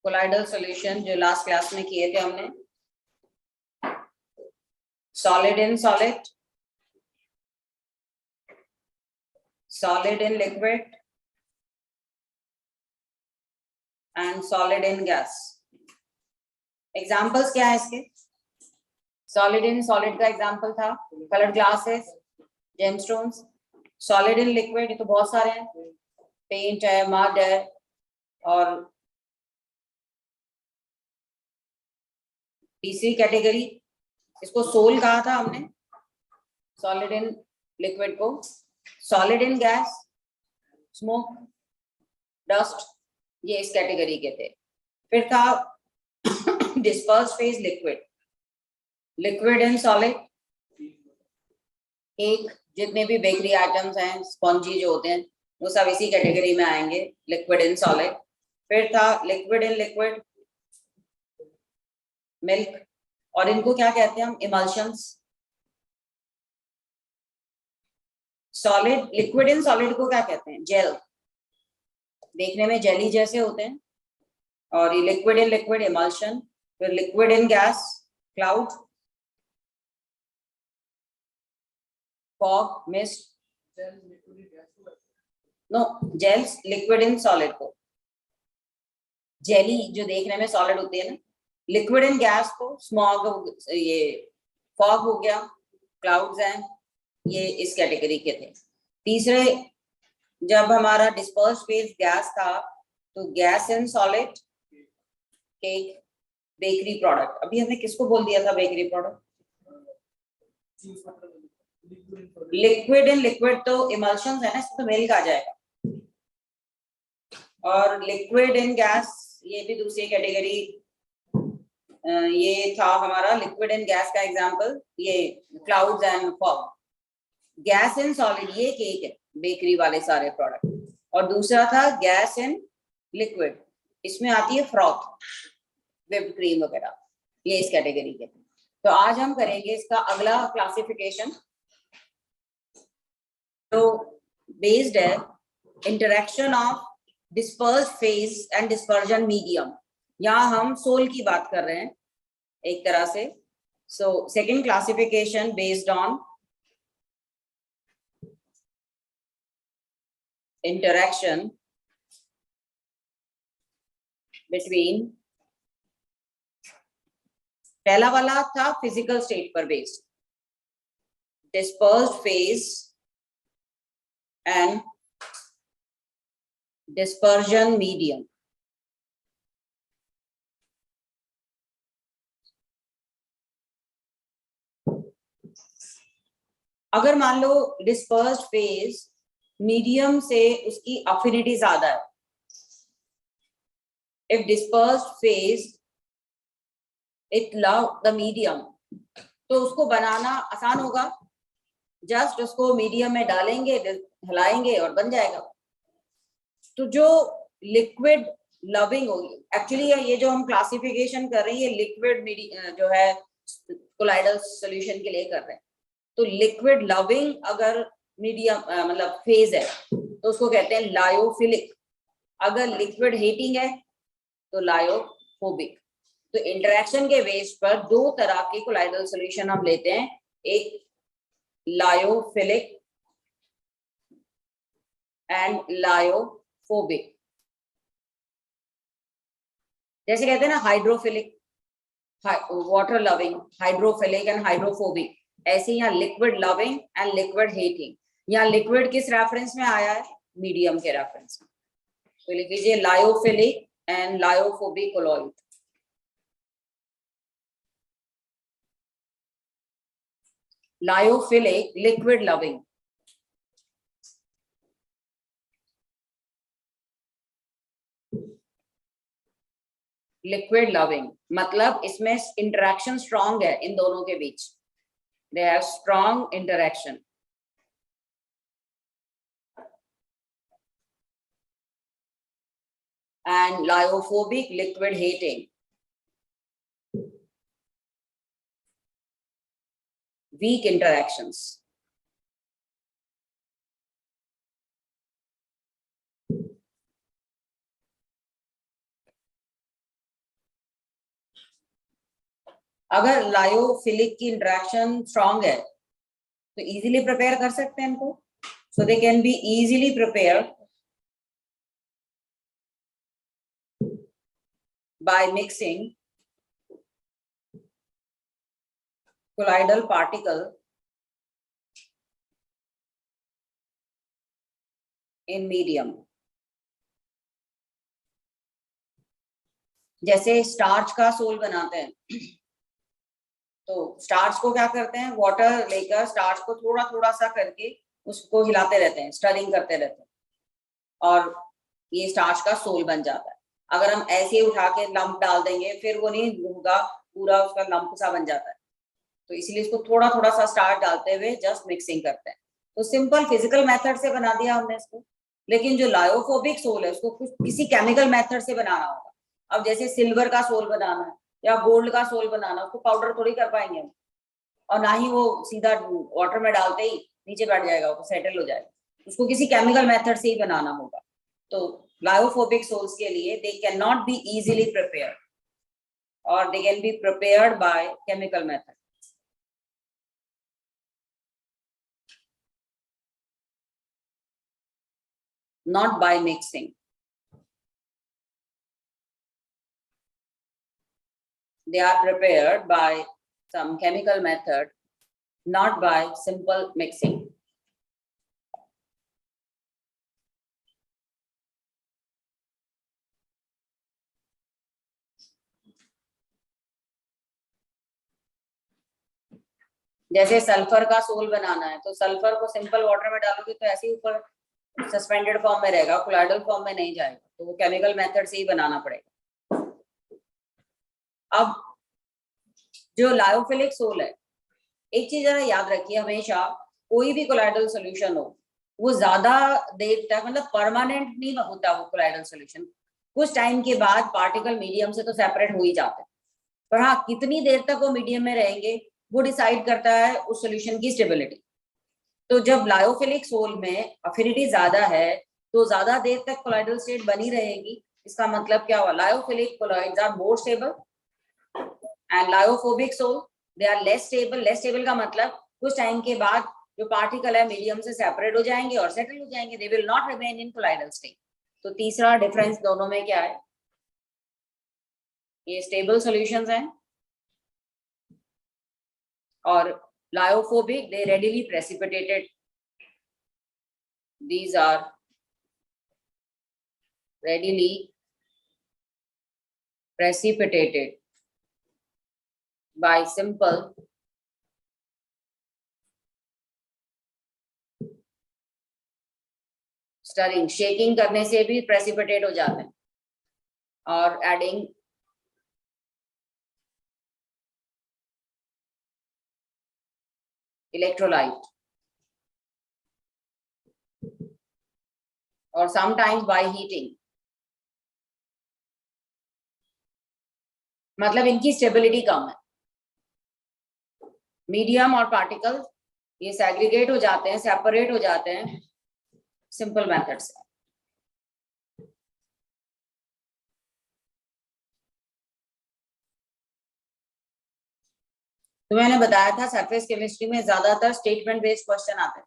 Colloidal solution जो last class में किए थे हमने, solid in solid, solid in liquid and solid in gas. Examples क्या है इसके? सॉलिड इन सॉलिड का एग्जांपल था coloured glasses, gemstones. Solid in liquid ये तो बहुत सारे हैं, पेंट है, मड है, और तीसरी कैटेगरी इसको सोल कहा था हमने, सॉलिड इन लिक्विड को। Solid in gas, smoke, dust, ये इस कैटेगरी के थे। फिर था disperse phase liquid, liquid in solid, cake, जितने भी बेकरी आइटम्स हैं, स्पॉन्जी जो होते हैं, वो सब इसी कैटेगरी में आएंगे, लिक्विड इन सॉलिड। फिर था लिक्विड इन लिक्विड, मिल्क, और इनको क्या कहते हैं हम? Emulsions. Solid, liquid in solid को क्या कहते हैं? जेल, देखने में जेली जैसे होते हैं। और ये लिक्विड इन लिक्विड, इमल्शन। फिर liquid in gas, cloud, fog, mist. No, gels liquid in solid को, जेली जो देखने में सॉलिड होती है ना। लिक्विड इन गैस को स्मॉग, ये फॉग हो गया, क्लाउड्स हैं, ये इस कैटेगरी के थे। तीसरे, जब हमारा डिस्पर्स फेज गैस था तो gas in solid, cake, bakery product. अभी हमने किसको बोल दिया था bakery product? Liquid in liquid तो इमल्शंस है ना, इसमें तो मिल्क आ जाएगा। और लिक्विड इन गैस, ये भी दूसरी कैटेगरी। ये था हमारा लिक्विड इन गैस का एग्जांपल, ये clouds and fog. Gas in solid, ये केक है, बेकरी वाले सारे प्रोडक्ट। और दूसरा था गैस इन लिक्विड, इसमें आती है फ्रॉथ, व्हिप्ड क्रीम वगैरह, ये इस कैटेगरी के। तो आज हम करेंगे इसका अगला क्लासिफिकेशन, तो बेस्ड है interaction of disperse phase and dispersion medium. यहाँ हम सोल की बात कर रहे हैं एक तरह से। So second classification based on interaction between, पहला वाला था फिजिकल स्टेट पर based, dispersed phase and dispersion medium. अगर मान लो डिस्पर्स्ड फेज मीडियम से उसकी अफिनिटी ज्यादा है, if dispersed phase it love the medium, तो उसको बनाना आसान होगा, जस्ट उसको मीडियम में डालेंगे, हिलाएंगे और बन जाएगा। तो जो लिक्विड लविंग होगी, एक्चुअली ये जो हम क्लासिफिकेशन कर रहे हैं, ये लिक्विड जो है कोलाइडल सॉल्यूशन के लिए कर रहे हैं। तो लिक्विड लविंग अगर मीडियम मतलब फेज है तो उसको कहते हैं लायोफिलिक। अगर लिक्विड हीटिंग है तो लायोफोबिक। तो इंटरेक्शन के बेस पर दो तरह के कोलाइडल सॉल्यूशन हम लेते हैं, एक लायोफिलिक एंड लायोफोबिक। जैसे कहते हैं ना hydrophilic, water loving, hydrophilic and hydrophobic, ऐसे यहाँ liquid loving and liquid heating. यहाँ लिक्विड किस रेफरेंस में आया है? मीडियम के रेफरेंस में। तो लिख लीजिए lyophilic and lyophobic colloid. Lyophilic, liquid loving, liquid loving मतलब इसमें इंटरेक्शन स्ट्रॉन्ग है इन दोनों के बीच, they have strong interaction. And lyophobic, liquid hating, weak interactions. अगर लायोफिलिक की इंटरेक्शन स्ट्रांग है तो इजीली प्रिपेयर कर सकते हैं इनको, so they can be easily prepare by mixing colloidal particle in medium. जैसे स्टार्च का सोल बनाते हैं, तो स्टार्च को क्या करते हैं, वाटर लेकर स्टार्च को थोड़ा थोड़ा सा करके उसको हिलाते रहते हैं, स्टरिंग करते रहते हैं, और ये स्टार्च का सोल बन जाता है। अगर हम ऐसे ही उठा के लंप डाल देंगे फिर वो नहीं होगा, पूरा उसका लंप सा बन जाता है। तो इसलिए इसको थोड़ा थोड़ा सा स्टार्च डालते हुए जस्ट मिक्सिंग करते हैं। तो सिंपल फिजिकल मेथड से बना दिया हमने इसको, लेकिन जो लायोफोबिक सोल है उसको कुछ किसी केमिकल मेथड से बनाना होगा। अब जैसे सिल्वर का सोल बनाना है या गोल्ड का सोल बनाना, उसको पाउडर थोड़ी कर पाएंगे हम, और ना ही वो सीधा वाटर में डालते ही नीचे बैठ जाएगा, वो सेटल हो जाएगा। उसको किसी केमिकल मेथड से ही बनाना होगा। तो लायोफोबिक सोल्स के लिए they can not be easily prepared, और they can be prepared by chemical method, not by mixing. They are prepared by some chemical method, not by simple mixing. जैसे sulphur का soul बनाना है, तो sulphur को simple water में डालोगे तो ऐसे ही ऊपर सस्पेंडेड फॉर्म में रहेगा, कोलाइडल फॉर्म में नहीं जाएगा, तो वो केमिकल मेथड से ही बनाना पड़ेगा। अब जो लायोफिलिक सोल है, एक चीज जरा याद रखिए, हमेशा कोई भी कोलाइडल सॉल्यूशन हो वो ज्यादा देर तक, मतलब परमानेंट नहीं होता वो कोलाइडल सॉल्यूशन। कुछ टाइम के बाद पार्टिकल मीडियम से तो सेपरेट हो ही जाते हैं, पर हाँ कितनी देर तक वो मीडियम में रहेंगे वो डिसाइड करता है उस सॉल्यूशन की स्टेबिलिटी। तो जब लायोफिलिक सोल में अफिनिटी ज्यादा है तो ज्यादा देर तक कोलाइडल स्टेट बनी रहेगी। इसका मतलब क्या हुआ, lyophilic colloids are more stable and lyophobic sol they are less stable. Less stable का मतलब कुछ टाइम के बाद जो पार्टिकल है मीडियम से सेपरेट हो जाएंगे और सेटल हो जाएंगे, they will not remain in colloidal state. तो तीसरा डिफरेंस दोनों में क्या है, ये स्टेबल सॉल्यूशंस हैं, और lyophobic they readily precipitated, these are readily precipitated by simple stirring, shaking करने से भी प्रेसिपिटेट हो जाते हैं, और एडिंग इलेक्ट्रोलाइट, और समटाइम्स बाय हीटिंग। मतलब इनकी स्टेबिलिटी कम है। मीडियम और पार्टिकल ये सेग्रीगेट हो जाते हैं, सेपरेट हो जाते हैं सिंपल मेथड से। तो मैंने बताया था सरफेस केमिस्ट्री में ज्यादातर स्टेटमेंट बेस्ड क्वेश्चन आते हैं,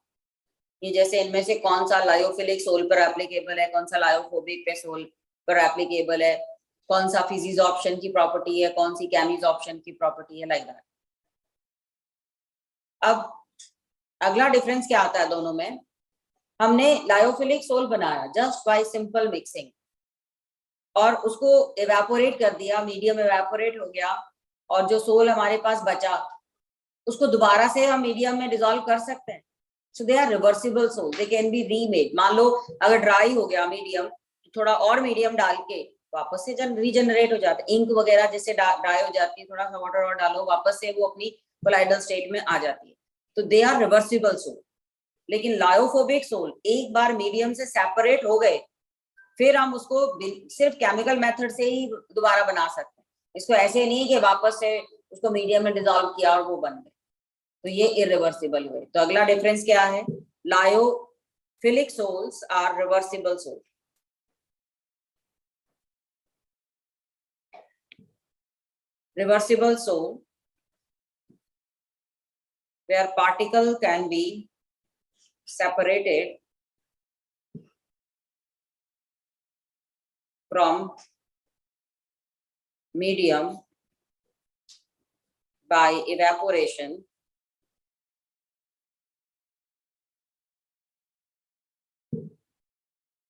ये जैसे इनमें से कौन सा लायोफिलिक सोल पर एप्लीकेबल है, कौन सा लायोफोबिक पे सोल पर एप्लीकेबल है, कौन सा फिजिज ऑप्शन की प्रॉपर्टी है, कौन सी कैमिज ऑप्शन की प्रॉपर्टी है, लाइक दैट। अब अगला डिफरेंस क्या आता है दोनों में, हमने लायोफिलिक सोल बनाया जस्ट बाय सिंपल मिक्सिंग और उसको इवेपोरेट कर दिया, मीडियम इवेपोरेट हो गया, और जो सोल हमारे पास बचा उसको दोबारा से हम मीडियम में डिसॉल्व कर सकते हैं। So they are reversible sol, they can be remade. मान लो अगर ड्राई हो गया मीडियम, थोड़ा और मीडियम डाल के वापस से रीजनरेट हो जाता है, इंक वगैरह जैसे ड्राई हो जाती है, थोड़ा सा वाटर और डालो वापस से वो अपनी कोलाइडल स्टेट में आ जाती है। तो दे आर रिवर्सिबल सोल। लेकिन लायोफोबिक सोल एक बार मीडियम से सेपरेट हो गए फिर हम उसको सिर्फ केमिकल मेथड से ही दोबारा बना सकते हैं। इसको ऐसे नहीं कि वापस से उसको मीडियम में डिसॉल्व किया और वो बन गए, तो ये इरिवर्सिबल हुए। तो अगला डिफरेंस क्या है, lyophilic sols are reversible sol. Reversible sol where particle can be separated from medium by evaporation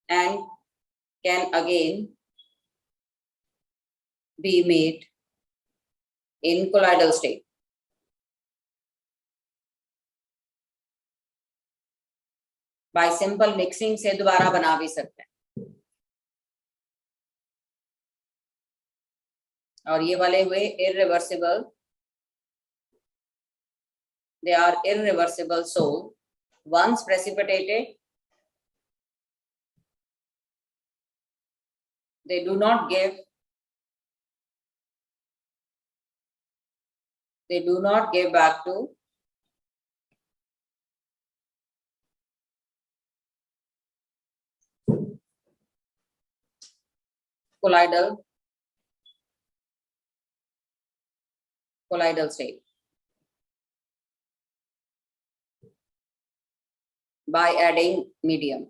and can again be made in colloidal state. By simple mixing से दोबारा बना भी सकते हैं। और ये वाले हुए irreversible, they are irreversible, so once precipitated they do not give back to colloidal state by adding medium.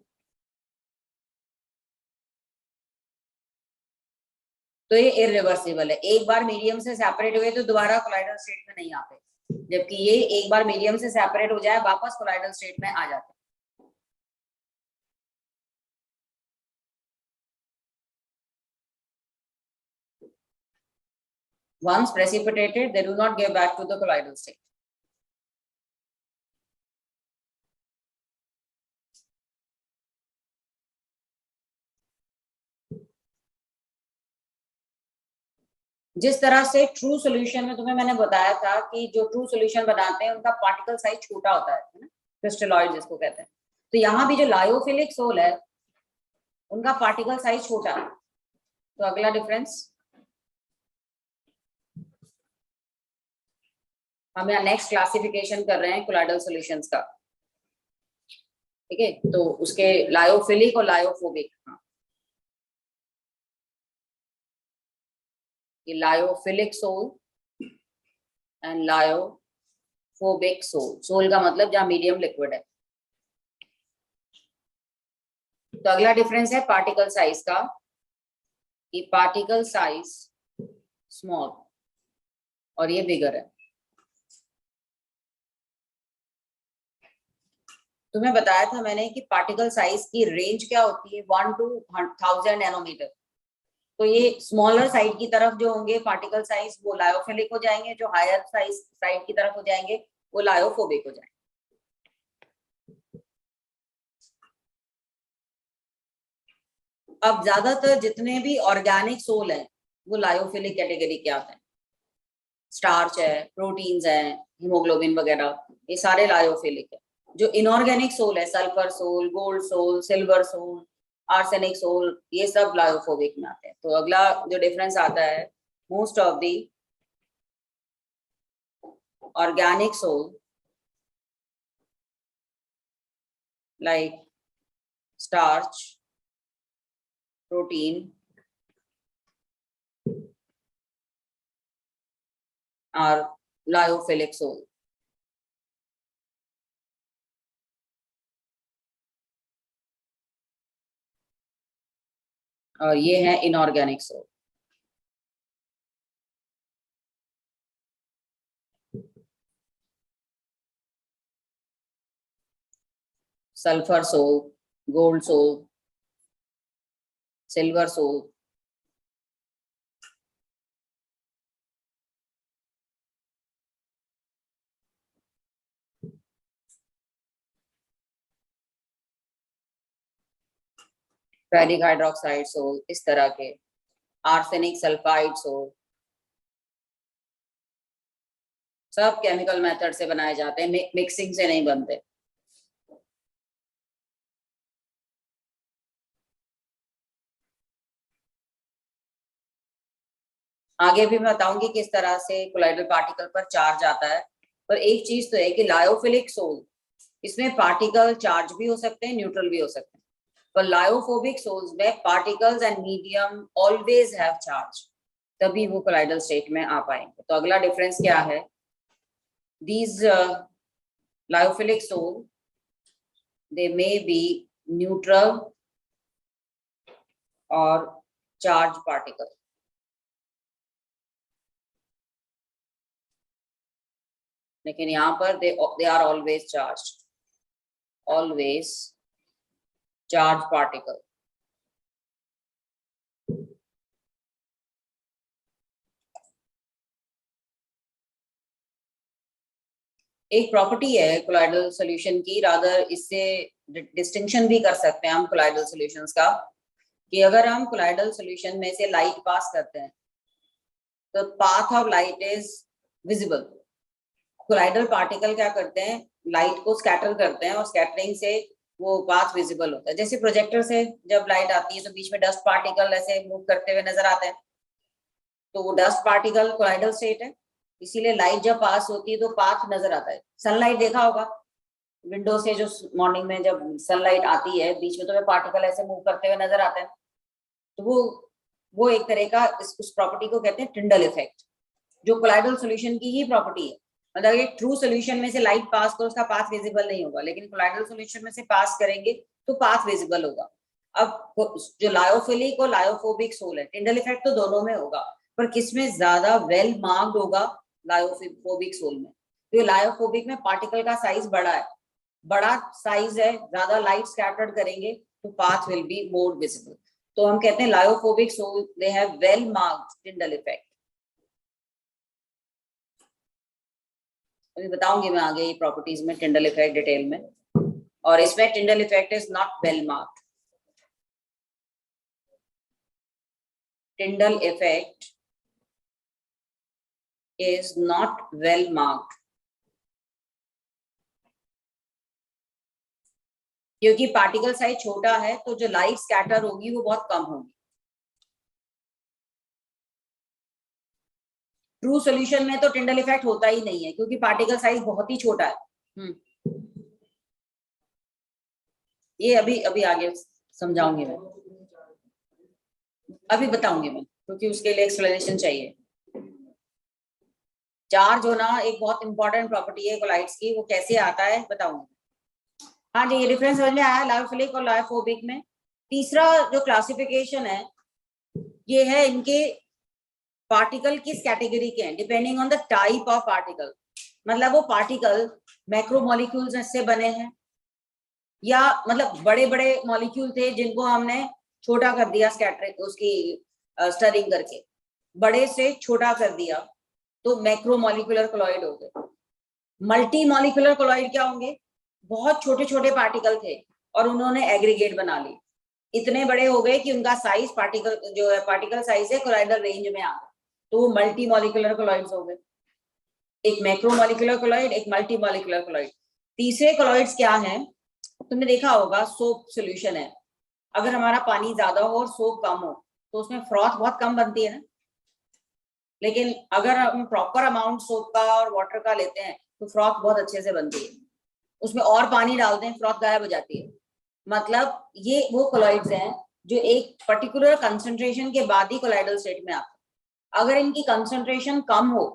तो ये इरिवर्सिबल है, एक बार मीडियम से सेपरेट हुए तो दोबारा कोलाइडल स्टेट में नहीं आते, जबकि ये एक बार मीडियम से सेपरेट हो जाए वापस कोलाइडल स्टेट में आ जाते हैं। Once precipitated, they do not give back to the colloidal state. जिस तरह से ट्रू सॉल्यूशन में तुम्हें मैंने बताया था कि जो ट्रू सॉल्यूशन बनाते हैं उनका पार्टिकल साइज छोटा होता है ना, क्रिस्टलॉइड जिसको कहते हैं। तो यहाँ भी जो लायोफिलिक सोल है उनका पार्टिकल साइज छोटा है। तो अगला डिफरेंस हम यहाँ नेक्स्ट क्लासिफिकेशन कर रहे हैं कोलाइडल सॉल्यूशंस का, ठीक है। तो उसके लायोफिलिक और लायोफोबिक, हाँ, ये lyophilic sol and lyophobic sol. Sol का मतलब जहां मीडियम लिक्विड है। तो अगला डिफरेंस है पार्टिकल साइज का, कि पार्टिकल साइज स्मॉल और ये बिगर है। तुम्हें बताया था मैंने कि पार्टिकल साइज की रेंज क्या होती है, 1 to 1000 नैनोमीटर। तो ये स्मॉलर साइड की तरफ जो होंगे पार्टिकल साइज वो लायोफिलिक हो जाएंगे, जो हायर साइड की तरफ हो जाएंगे वो लायोफोबिक हो जाएंगे। अब ज्यादातर जितने भी ऑर्गेनिक सोल हैं वो लायोफिलिक कैटेगरी के आते हैं। स्टार्च है, प्रोटीन्स है, हीमोग्लोबिन वगैरह, ये सारे लायोफिलिक है। जो इनऑर्गेनिक सोल है, sulphur sol, gold sol, silver sol, arsenic sol, ये सब लायोफोबिक में आते हैं। तो अगला जो डिफरेंस आता है, most of the organic sol like starch, protein are lyophilic sol. और ये है inorganic sol. Sulphur sol, gold sol, silver sol, ferric hydroxide sol, इस तरह के, आर्सेनिक सल्फाइड सोल, सब केमिकल मेथड से बनाए जाते हैं, मिक्सिंग से नहीं बनते। आगे भी मैं बताऊंगी किस तरह से कोलाइडल पार्टिकल पर चार्ज आता है। पर एक चीज तो है कि लायोफिलिक सोल, इसमें पार्टिकल चार्ज भी हो सकते हैं, न्यूट्रल भी हो सकते हैं। पर लायोफोबिक सोल्स में particles and medium always have charge, तभी वो कोलाइडल स्टेट में आ पाएंगे। तो अगला डिफरेंस क्या है, these Lyophilic soul, they may be neutral or charged particle. लेकिन यहाँ पर they are always charged, always charged particle. एक प्रॉपर्टी है कोलाइडल सॉल्यूशन की, रादर इससे डिस्टिंक्शन भी कर सकते हैं हम कोलाइडल सॉल्यूशंस का, कि अगर हम कोलाइडल सॉल्यूशन में से लाइट पास करते हैं तो path of light is visible. Colloidal particle क्या करते हैं, लाइट को स्कैटर करते हैं और स्कैटरिंग से वो पाथ विजिबल होता है। जैसे प्रोजेक्टर से जब लाइट आती है तो बीच में डस्ट पार्टिकल ऐसे मूव करते हुए नजर आते हैं, तो वो डस्ट पार्टिकल कोलाइडल स्टेट है, इसीलिए लाइट जब पास होती है तो पाथ नजर आता है। सनलाइट देखा होगा विंडो से, जो मॉर्निंग में जब सनलाइट आती है बीच में तो वे पार्टिकल ऐसे मूव करते हुए नजर आते हैं, तो वो एक तरह का उस प्रॉपर्टी को कहते हैं टिंडल इफेक्ट, जो कोलाइडल सॉल्यूशन की ही प्रॉपर्टी है। मतलब एक ट्रू सॉल्यूशन में से लाइट पास तो उसका पाथ विजिबल नहीं होगा, लेकिन कोलाइडल सॉल्यूशन में से पास करेंगे तो पाथ विजिबल होगा। अब जो लायोफिलिक और लायोफोबिक सोल है, टिंडल इफेक्ट तो दोनों में होगा, पर किसमें ज्यादा वेल मार्क्ड होगा, लायोफोबिक सोल में। तो लायोफोबिक में पार्टिकल का साइज बड़ा है, बड़ा साइज है, ज्यादा लाइट स्कैटर्ड करेंगे तो path will be more visible. तो हम कहते हैं lyophobic sol they have well marked Tyndall effect. अभी बताऊंगी मैं आगे ये प्रॉपर्टीज में टिंडल इफेक्ट डिटेल में, और इसमें Tyndall effect is not well marked. Tyndall effect is not well marked, क्योंकि पार्टिकल साइज छोटा है तो जो लाइट स्कैटर होगी वो बहुत कम होगी। ट्रू सॉल्यूशन में तो टिंडल इफेक्ट होता ही नहीं है, क्योंकि पार्टिकल साइज बहुत ही छोटा है। ये अभी आगे समझाऊंगी मैं, अभी बताऊंगी मैं, क्योंकि उसके लिए एक्सप्लेनेशन चाहिए। चार्ज होना एक बहुत इंपॉर्टेंट प्रॉपर्टी है कोलाइड्स की, वो कैसे आता है बताऊंगी। हाँ जी, ये डिफरेंस समझ में आया लायोफिलिक और लायोफोबिक में। तीसरा जो क्लासिफिकेशन है ये है इनके पार्टिकल किस कैटेगरी के हैं, depending on the type of particle. मतलब वो पार्टिकल मैक्रोमोलिक्यूल्स से बने हैं, या मतलब बड़े बड़े मॉलिक्यूल थे जिनको हमने छोटा कर दिया स्कैटरिंग उसकी स्टरिंग करके, बड़े से छोटा कर दिया तो मैक्रोमोलिकुलर कोलॉइड हो गए। मल्टी मॉलिकुलर कोलॉइड क्या होंगे, बहुत छोटे छोटे पार्टिकल थे और उन्होंने एग्रीगेट बना ली, इतने बड़े हो गए कि उनका साइज पार्टिकल जो है पार्टिकल साइज है कोलॉइडल रेंज में आ गया, तो वो मल्टी मॉलिकुलर कोलॉइड्स हो गए। एक मैक्रोमोलिकुलर कोलॉइड, एक मल्टी मॉलिकुलर कोलॉइड। तीसरे कोलॉइड्स क्या हैं, तुमने देखा होगा सोप सॉल्यूशन है, अगर हमारा पानी ज्यादा हो और सोप कम हो तो उसमें फ्रॉथ बहुत कम बनती है ना, लेकिन अगर हम प्रॉपर अमाउंट सोप का और वाटर का लेते हैं तो फ्रॉथ बहुत अच्छे से बनती है। उसमें और पानी डालते हैं फ्रॉथ गायब हो जाती है। मतलब ये वो कोलॉइड्स हैं जो एक पर्टिकुलर कंसंट्रेशन के बाद ही कोलॉइडल स्टेट में आते हैं। अगर इनकी कंसंट्रेशन कम हो,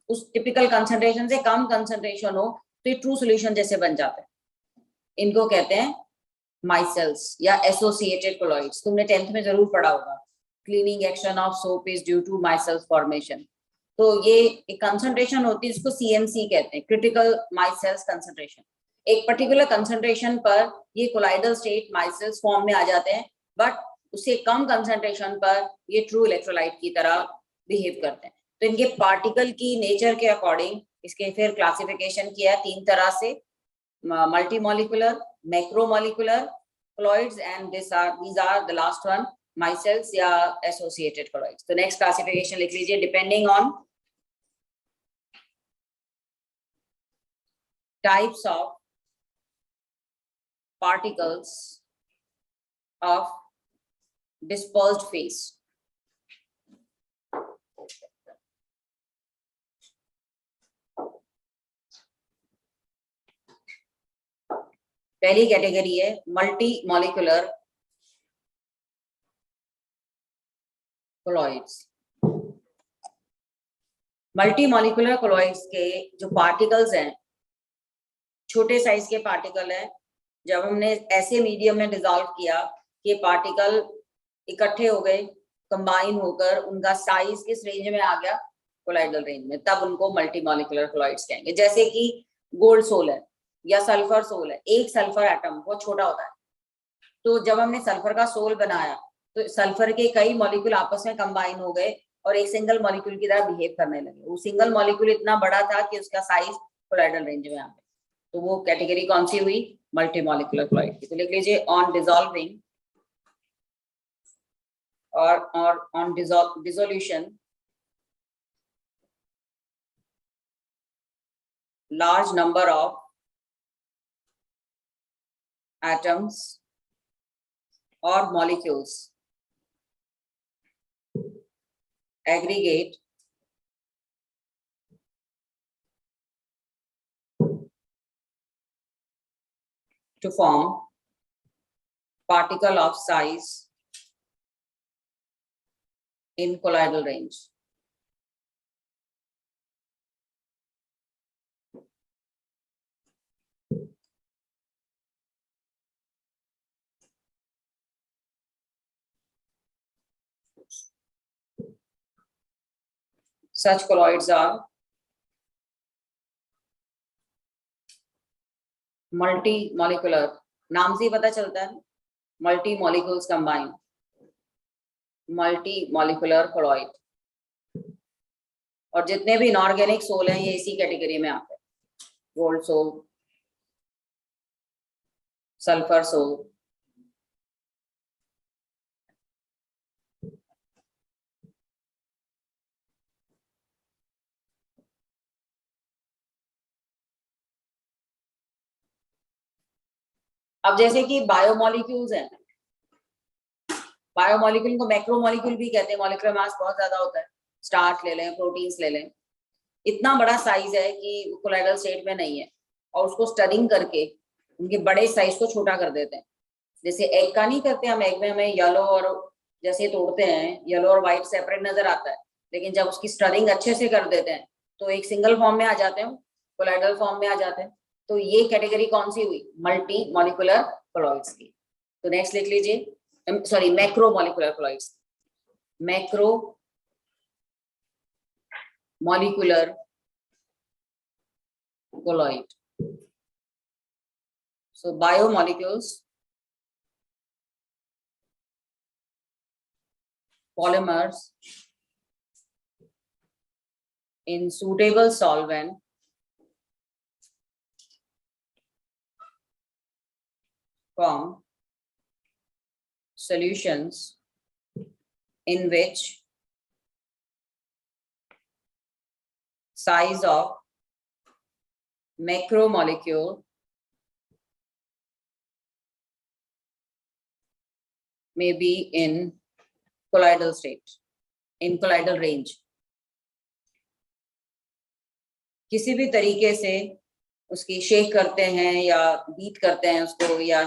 उस टिपिकल कंसंट्रेशन से कम कंसंट्रेशन हो, तो ये ट्रू सॉल्यूशन जैसे बन जाते हैं। इनको कहते हैं माइसेल्स या एसोसिएटेड कोलॉइड्स। तुमने 10th में जरूर पढ़ा होगा, cleaning action of soap is due to micelles formation. तो ये एक कंसंट्रेशन होती है जिसको सीएमसी कहते हैं, क्रिटिकल माइसेल्स कंसंट्रेशन। एक पर्टिकुलर कंसंट्रेशन पर ये कोलाइडल स्टेट माइसेल्स फॉर्म में आ जाते हैं, बट उससे कम कंसंट्रेशन पर ये ट्रू इलेक्ट्रोलाइट की तरह बिहेव करते हैं। तो इनके पार्टिकल की नेचर के अकॉर्डिंग इसके फिर क्लासिफिकेशन किया है 3 तरह से, multimolecular, macromolecular colloids, and these are the last one, micelles या associated colloids. तो next classification लिख लीजिए, depending on types of particles of dispersed phase. पहली कैटेगरी है multi molecular colloids. Multi molecular colloids के जो पार्टिकल्स हैं छोटे साइज के पार्टिकल है। जब हमने ऐसे मीडियम में डिसॉल्व किया कि पार्टिकल इकट्ठे हो गए, कंबाइन होकर उनका साइज किस रेंज में आ गया, कोलाइडल रेंज में, तब उनको मल्टी मॉलिक्यूलर कोलॉइड्स कहेंगे। जैसे कि गोल्ड सोल है या सल्फर सोल है, एक सल्फर एटम बहुत छोटा होता है, तो जब हमने सल्फर का सोल बनाया तो सल्फर के कई मॉलिक्यूल आपस में कंबाइन हो गए और एक सिंगल मॉलिक्यूल की तरह बिहेव करने लगे। वो सिंगल मॉलिक्यूल इतना बड़ा था कि उसका साइज कोलाइडल रेंज में आ गया, तो वो कैटेगरी कौन सी हुई, मल्टी मॉलिक्यूलर कोलॉइड की। तो लिख लीजिए ऑन डिसॉल्विंग और on dissolution large number of atoms or molecules aggregate to form particle of size in colloidal range. Such colloids are multi-molecular, नाम से ही पता चलता है, multi molecules combined, multi-molecular colloid। और जितने भी इनऑर्गेनिक सोल हैं ये इसी कैटेगरी में आते हैं, गोल्ड सोल, सल्फर सोल। अब जैसे कि बायोमोलिक्यूल्स हैं, बायोमोलिक्यूल को मैक्रोमोलिक्यूल भी कहते हैं, मॉलिक्यूलर मास बहुत ज्यादा होता है। स्टार्च ले लें, प्रोटीन्स ले लें, इतना बड़ा साइज है कि कोलाइडल स्टेट में नहीं है, और उसको स्टडिंग करके उनके बड़े साइज को छोटा कर देते हैं। जैसे एग का नहीं करते हम, एग में हमें येलो और जैसे तोड़ते हैं येलो और व्हाइट सेपरेट नजर आता है, लेकिन जब उसकी स्टडिंग अच्छे से कर देते हैं तो एक सिंगल फॉर्म में आ जाते हैं, कोलाइडल फॉर्म में आ जाते हैं। तो ये कैटेगरी कौन सी हुई, मल्टी मॉलिक्यूलर कोलॉइड्स की। तो नेक्स्ट लिख लीजिए, sorry macro molecular colloids, macro molecular colloid. So biomolecules, polymers in suitable solvent form solutions in which size of macromolecule may be in colloidal state, in colloidal range। किसी भी तरीके से उसकी shake करते हैं या बीट करते हैं उसको, या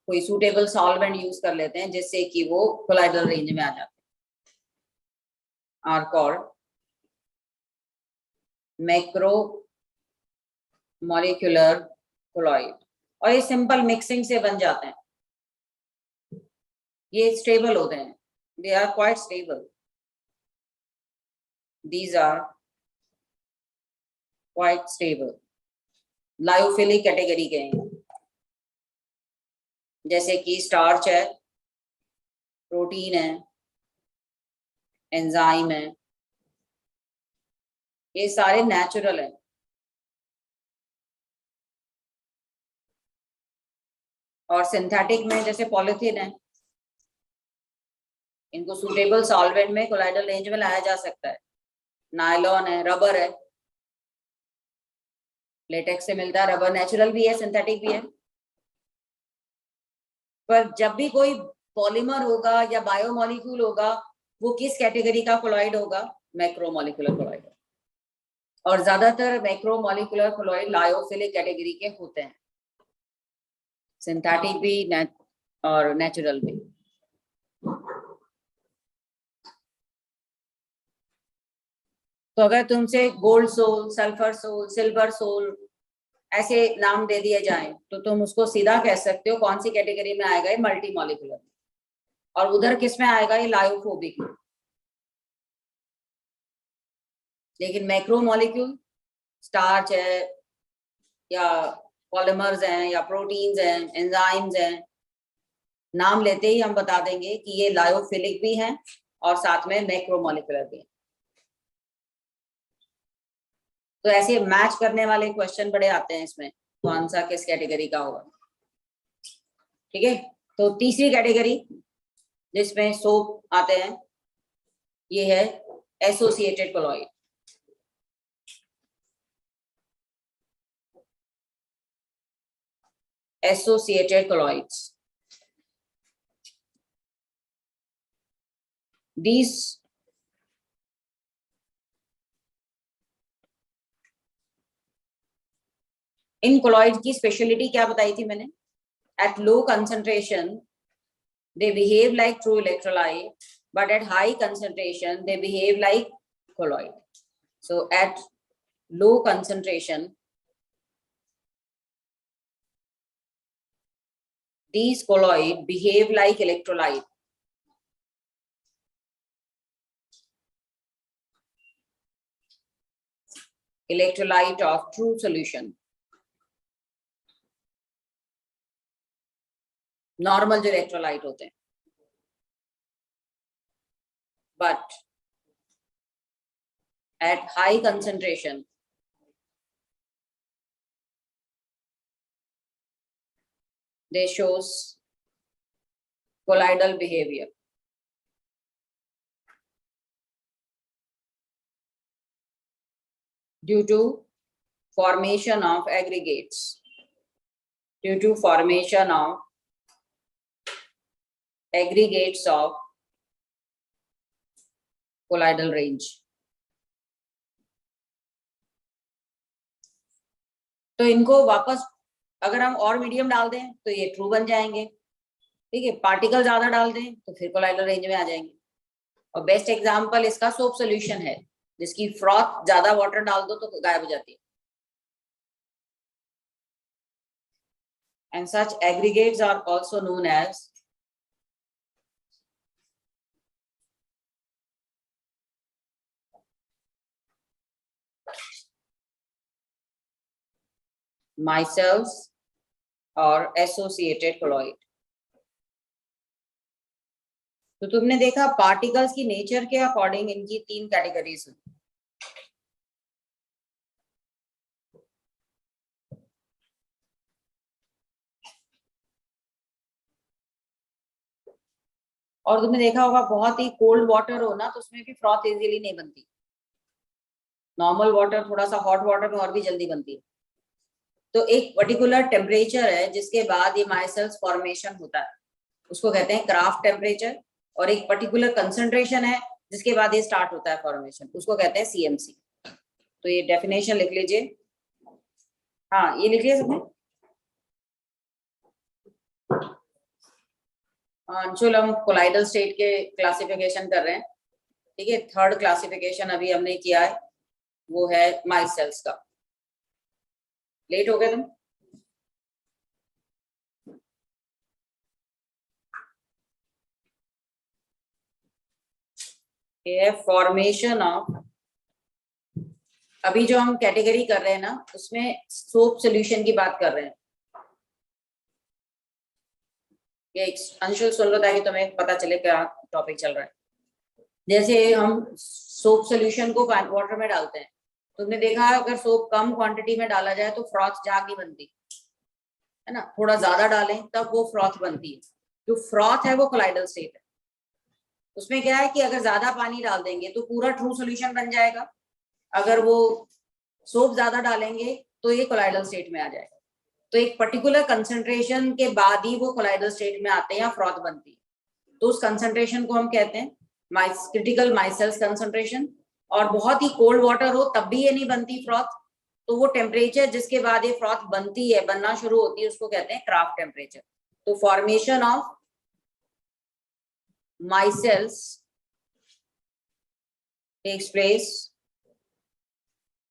कोई सूटेबल सॉल्वेंट यूज कर लेते हैं जिससे कि वो कोलाइडल रेंज में आ जाते हैं, are called macro molecular colloid. और ये सिंपल मिक्सिंग से बन जाते हैं, ये स्टेबल होते हैं, they are quite stable, these are quite stable, lyophilic category के हैं। जैसे कि स्टार्च है, प्रोटीन है, एंजाइम है, ये सारे नेचुरल है। और सिंथेटिक में जैसे पॉलिथीन है, इनको सूटेबल सॉल्वेंट में कोलाइडल रेंज में लाया जा सकता है। नायलॉन है, रबर है, लेटेक्स से मिलता है, रबर नेचुरल भी है, सिंथेटिक भी है। पर जब भी कोई पॉलीमर होगा या बायोमोलिक्यूल होगा, वो किस कैटेगरी का कोलॉइड होगा, मैक्रोमोलिक्यूलर कोलॉइड। और ज्यादातर मैक्रोमोलिक्यूलर कोलॉइड लायोफिलिक कैटेगरी के होते हैं, सिंथेटिक भी और नेचुरल भी। तो अगर तुमसे gold sol, sulphur sol, silver sol ऐसे नाम दे दिए जाएं तो तुम उसको सीधा कह सकते हो कौन सी कैटेगरी में आएगा ये, मल्टी मॉलिक्यूलर, और उधर किस में आएगा ये, लायोफोबिक में। लेकिन मैक्रो मॉलिक्यूल, स्टार्च है या पॉलीमर्स हैं या प्रोटीन्स हैं, एंजाइम्स हैं, नाम लेते ही हम बता देंगे कि ये लायोफिलिक भी हैं और साथ में मैक्रोमोलिकुलर भी हैं। तो ऐसे मैच करने वाले क्वेश्चन बड़े आते हैं इसमें, कौन सा किस कैटेगरी का होगा। ठीक है, तो तीसरी कैटेगरी जिसमें सोप आते हैं ये है associated colloid. Associated colloids, these in colloid की स्पेशलिटी क्या बताई थी मैंने, at low concentration they behave like true electrolyte, but at high concentration they behave like colloid. So at low concentration these colloid behave like electrolyte. Electrolyte of true solution. Normal जो electrolyte होते हैं, but at high concentration they shows colloidal behavior. Due to formation of aggregates, due to formation of aggregates of colloidal range. तो इनको वापस अगर हम और medium डाल दें तो ये ट्रू बन जाएंगे, ठीक है, पार्टिकल ज्यादा डाल दें तो फिर कोलॉइडल रेंज में आ जाएंगे। और बेस्ट एग्जांपल इसका सोप सॉल्यूशन है, जिसकी फ्रॉथ ज्यादा वाटर डाल दो तो गायब हो जाती है। And such aggregates are also known as micelles और associated colloid। तो तुमने देखा पार्टिकल्स की नेचर के अकॉर्डिंग इनकी तीन कैटेगरीज हैं। और तुमने देखा होगा बहुत ही कोल्ड वाटर हो ना तो उसमें भी फ्रॉथ इजीली नहीं बनती, नॉर्मल वाटर थोड़ा सा हॉट वाटर में और भी जल्दी बनती है। तो एक पर्टिकुलर टेम्परेचर है जिसके बाद ये माइसेल्स फॉर्मेशन होता है, उसको कहते हैं क्राफ्ट टेम्परेचर, और एक पर्टिकुलर कंसंट्रेशन है जिसके बाद ये स्टार्ट होता है फॉर्मेशन, उसको कहते हैं सीएमसी। तो ये डेफिनेशन लिख लीजिए, हाँ ये लिख लिया सबने। अंशुल हम कोलाइडल स्टेट के क्लासिफिकेशन कर रहे हैं, ठीक है, थर्ड क्लासिफिकेशन अभी हमने किया है वो है माइसेल्स का। लेट हो गए तुम? ये है फॉर्मेशन ऑफ, अभी जो हम कैटेगरी कर रहे हैं ना उसमें सोप सॉल्यूशन की बात कर रहे हैं। ये अंशुल सुन लो ताकि तुम्हें पता चले क्या टॉपिक चल रहा है। जैसे हम सोप सॉल्यूशन को वाटर में डालते हैं, तुमने देखा अगर सोप कम क्वांटिटी में डाला जाए तो फ्रॉथ जाग नहीं बनती है ना, थोड़ा ज्यादा डालें तब वो फ्रॉथ बनती है। जो फ्रॉथ है वो कोलाइडल स्टेट है, उसमें क्या है कि अगर ज्यादा पानी डाल देंगे तो पूरा ट्रू सॉल्यूशन बन जाएगा, अगर वो सोप ज्यादा डालेंगे तो ये कोलाइडल स्टेट में आ जाएगा। तो एक पर्टिकुलर कंसंट्रेशन के बाद ही वो कोलाइडल स्टेट में आते हैं या फ्रॉथ बनती है, तो उस कंसंट्रेशन को हम कहते हैं क्रिटिकल माइसेल्स कंसंट्रेशन। और बहुत ही कोल्ड वाटर हो तब भी ये नहीं बनती फ्रॉथ, तो वो टेम्परेचर जिसके बाद ये फ्रॉथ बनती है, बनना शुरू होती है, उसको कहते हैं क्राफ्ट टेम्परेचर। तो formation of micelles takes place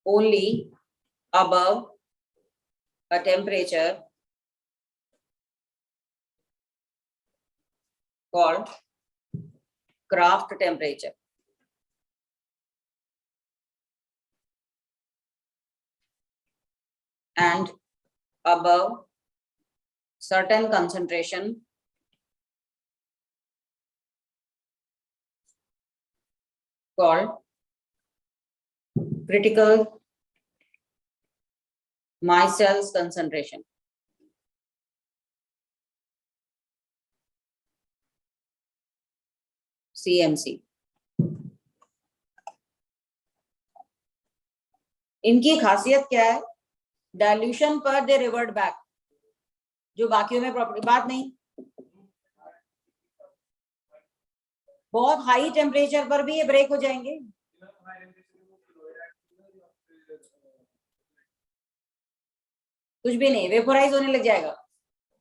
only above a temperature called Kraft temperature. And above certain concentration called critical micelles concentration. CMC. इनकी खासियत क्या है? डाइल्यूशन पर दे रिवर्ट बैक, जो बाकियों में प्रॉपर्टी बात नहीं। बहुत हाई टेम्परेचर पर भी ये ब्रेक हो जाएंगे। कुछ भी नहीं, वेपोराइज होने लग जाएगा।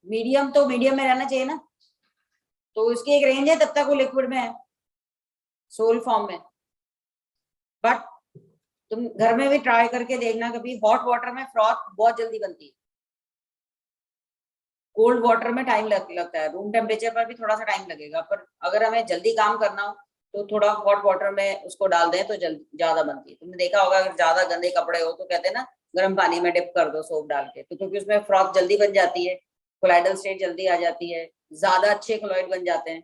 मीडियम तो मीडियम में रहना चाहिए ना, तो उसकी एक रेंज है, तब तक वो लिक्विड में है, सोल फॉर्म में। बट तुम घर में भी ट्राई करके देखना, कभी हॉट वाटर में फ्रॉथ बहुत जल्दी बनती है, कोल्ड वाटर में टाइम लगता है, रूम टेम्परेचर पर भी थोड़ा सा टाइम लगेगा, पर अगर हमें जल्दी काम करना हो तो थोड़ा हॉट वाटर में उसको डाल दें तो ज्यादा बनती है। तुमने देखा होगा, अगर ज्यादा गंदे कपड़े हो तो कहते हैं ना गर्म पानी में डिप कर दो सोप डाल के, तो क्योंकि उसमें फ्रॉथ जल्दी बन जाती है, कोलाइडल स्टेट जल्दी आ जाती है, ज्यादा अच्छे कोलॉइड बन जाते हैं।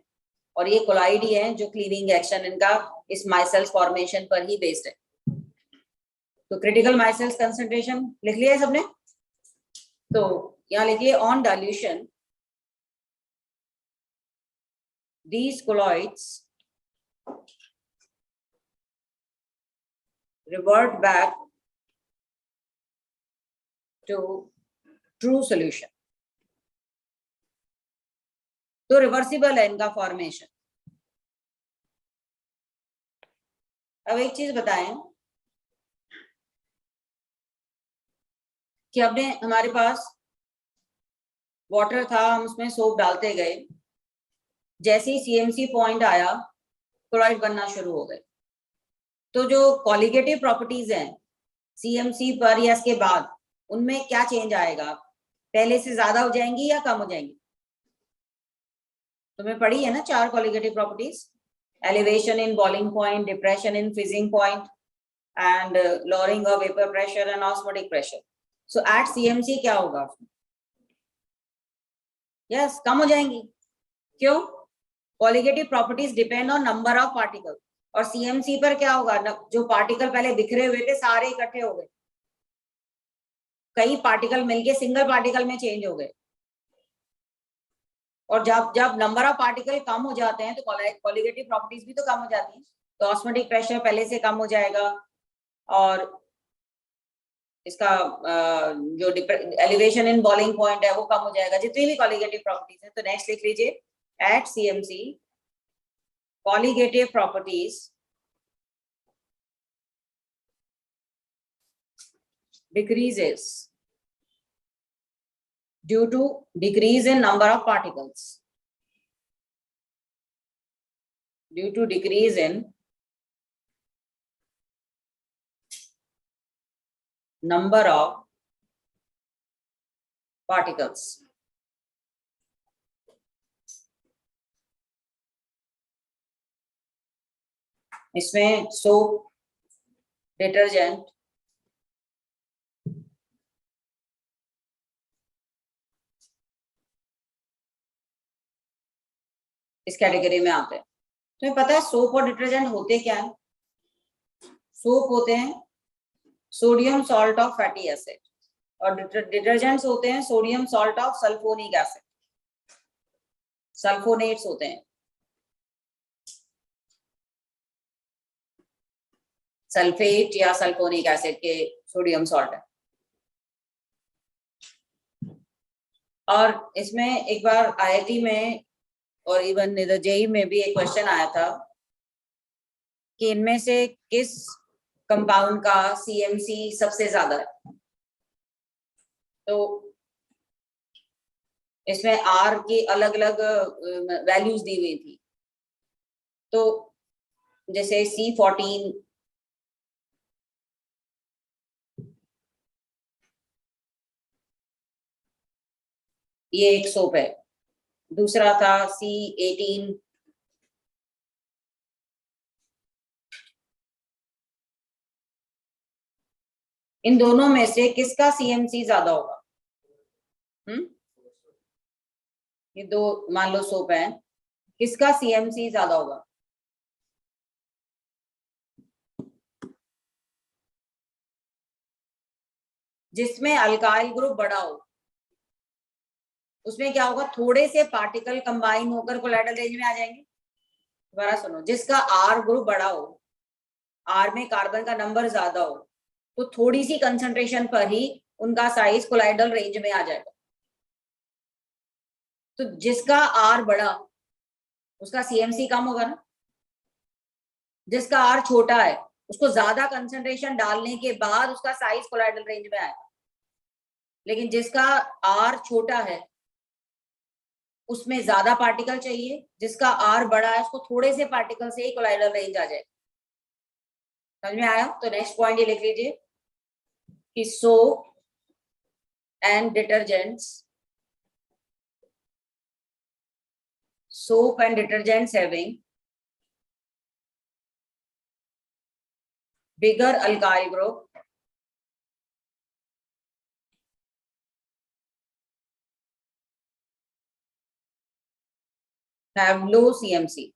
और ये कोलाइड ही है जो क्लीविंग एक्शन इनका इस माइसेल्स फॉर्मेशन पर ही बेस्ड है। तो क्रिटिकल माइसेल्स कंसंट्रेशन लिख लिया है सबने? तो यहाँ लिखिए, on dilution these colloids revert back to true solution. तो रिवर्सिबल है इनका फॉर्मेशन। अब एक चीज बताएं कि हमने हमारे पास वाटर था, हम उसमें सोप डालते गए, जैसे ही सीएमसी पॉइंट आया क्लोराइड बनना शुरू हो गए। तो जो कॉलिगेटिव प्रॉपर्टीज हैं सीएमसी पर या इसके बाद, उनमें क्या चेंज आएगा? पहले से ज्यादा हो जाएंगी या कम हो जाएंगी? तुम्हें पढ़ी है ना 4 colligative properties, elevation in boiling point, depression in freezing point, and lowering of vapor pressure and osmotic pressure. So at CMC क्या होगा? Yes, कम हो जाएंगी। क्यों? Colligative properties depend on number of particle, और सीएमसी पर क्या होगा? जो पार्टिकल पहले बिखरे हुए थे सारे इकट्ठे हो गए, कई पार्टिकल मिलके सिंगल पार्टिकल में चेंज हो गए। और जब जब नंबर ऑफ पार्टिकल कम हो जाते हैं तो कॉलिगेटिव प्रॉपर्टीज भी तो कम हो जाती हैं। तो ऑस्मोटिक प्रेशर पहले से कम हो जाएगा, और इसका जो एलिवेशन इन बॉइलिंग पॉइंट है वो कम हो जाएगा, जितनी भी कॉलिगेटिव प्रॉपर्टीज है। तो नेक्स्ट लिख लीजिए, at CMC colligative properties decreases due to decrease in number of particles, due to decrease in number of particles. इसमें सोप, डिटर्जेंट, इस कैटेगरी में आते हैं। तुम्हें पता है सोप और डिटर्जेंट होते क्या है? सोप होते हैं sodium salt of fatty acid, और डिटर्जेंट्स होते हैं sodium salt of sulphonic acid, sulphonates होते हैं। सल्फेट या सल्फोनिक एसिड के सोडियम सॉल्ट है। और इसमें एक बार आईआईटी में और इवन जेईई में भी एक क्वेश्चन आया था कि इनमें से किस कंपाउंड का सीएमसी सबसे ज्यादा है। तो इसमें आर की अलग अलग वैल्यूज दी हुई थी। तो जैसे C14, ये एक सोप है, दूसरा था C18। इन दोनों में से किसका CMC ज्यादा होगा? ये दो मान लो सोप है, किसका CMC ज्यादा होगा? जिसमें अल्काइल ग्रुप बड़ा हो, उसमें क्या होगा, थोड़े से पार्टिकल कंबाइन होकर कोलाइडल रेंज में आ जाएंगे। दोबारा सुनो, जिसका R ग्रुप बड़ा हो, R में कार्बन का नंबर ज्यादा हो, तो थोड़ी सी कंसंट्रेशन पर ही उनका साइज कोलाइडल रेंज में आ जाएगा। तो जिसका R बड़ा, उसका CMC कम होगा ना। जिसका R छोटा है, उसको ज्यादा कंसंट्रेशन डालने के बाद उसका साइज कोलाइडल रेंज में आएगा। लेकिन जिसका R छोटा है, उसमें ज्यादा पार्टिकल चाहिए, जिसका R बड़ा है, उसको थोड़े से पार्टिकल से ही कोलाइडल रेंज आ जाएगा। समझ में आया? तो नेक्स्ट पॉइंट ये लिख लीजिए कि soap and detergents having bigger alkyl group have low CMC.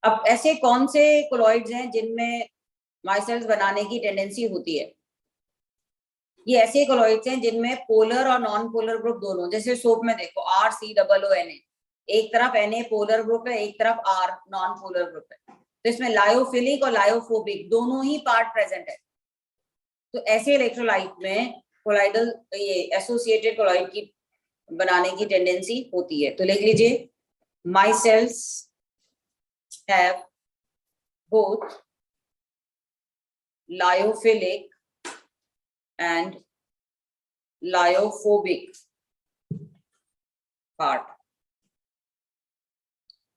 अब ऐसे कौन से कोलॉइड्स हैं जिनमें माइसेल्स बनाने की टेंडेंसी होती है? ये ऐसे कोलॉइड्स हैं जिनमें पोलर और नॉन पोलर ग्रुप दोनों, जैसे सोप में देखो RCOONA, एक तरफ Na पोलर ग्रुप है, एक तरफ R नॉन पोलर ग्रुप है। तो इसमें लायोफिलिक और लायोफोबिक दोनों ही पार्ट प्रेजेंट है। तो ऐसे इलेक्ट्रोलाइट में कोलाइडल ये एसोसिएटेड कोलॉइड की बनाने की टेंडेंसी होती है। तो लिख लीजिए माइसेल्स have both lyophilic and lyophobic part.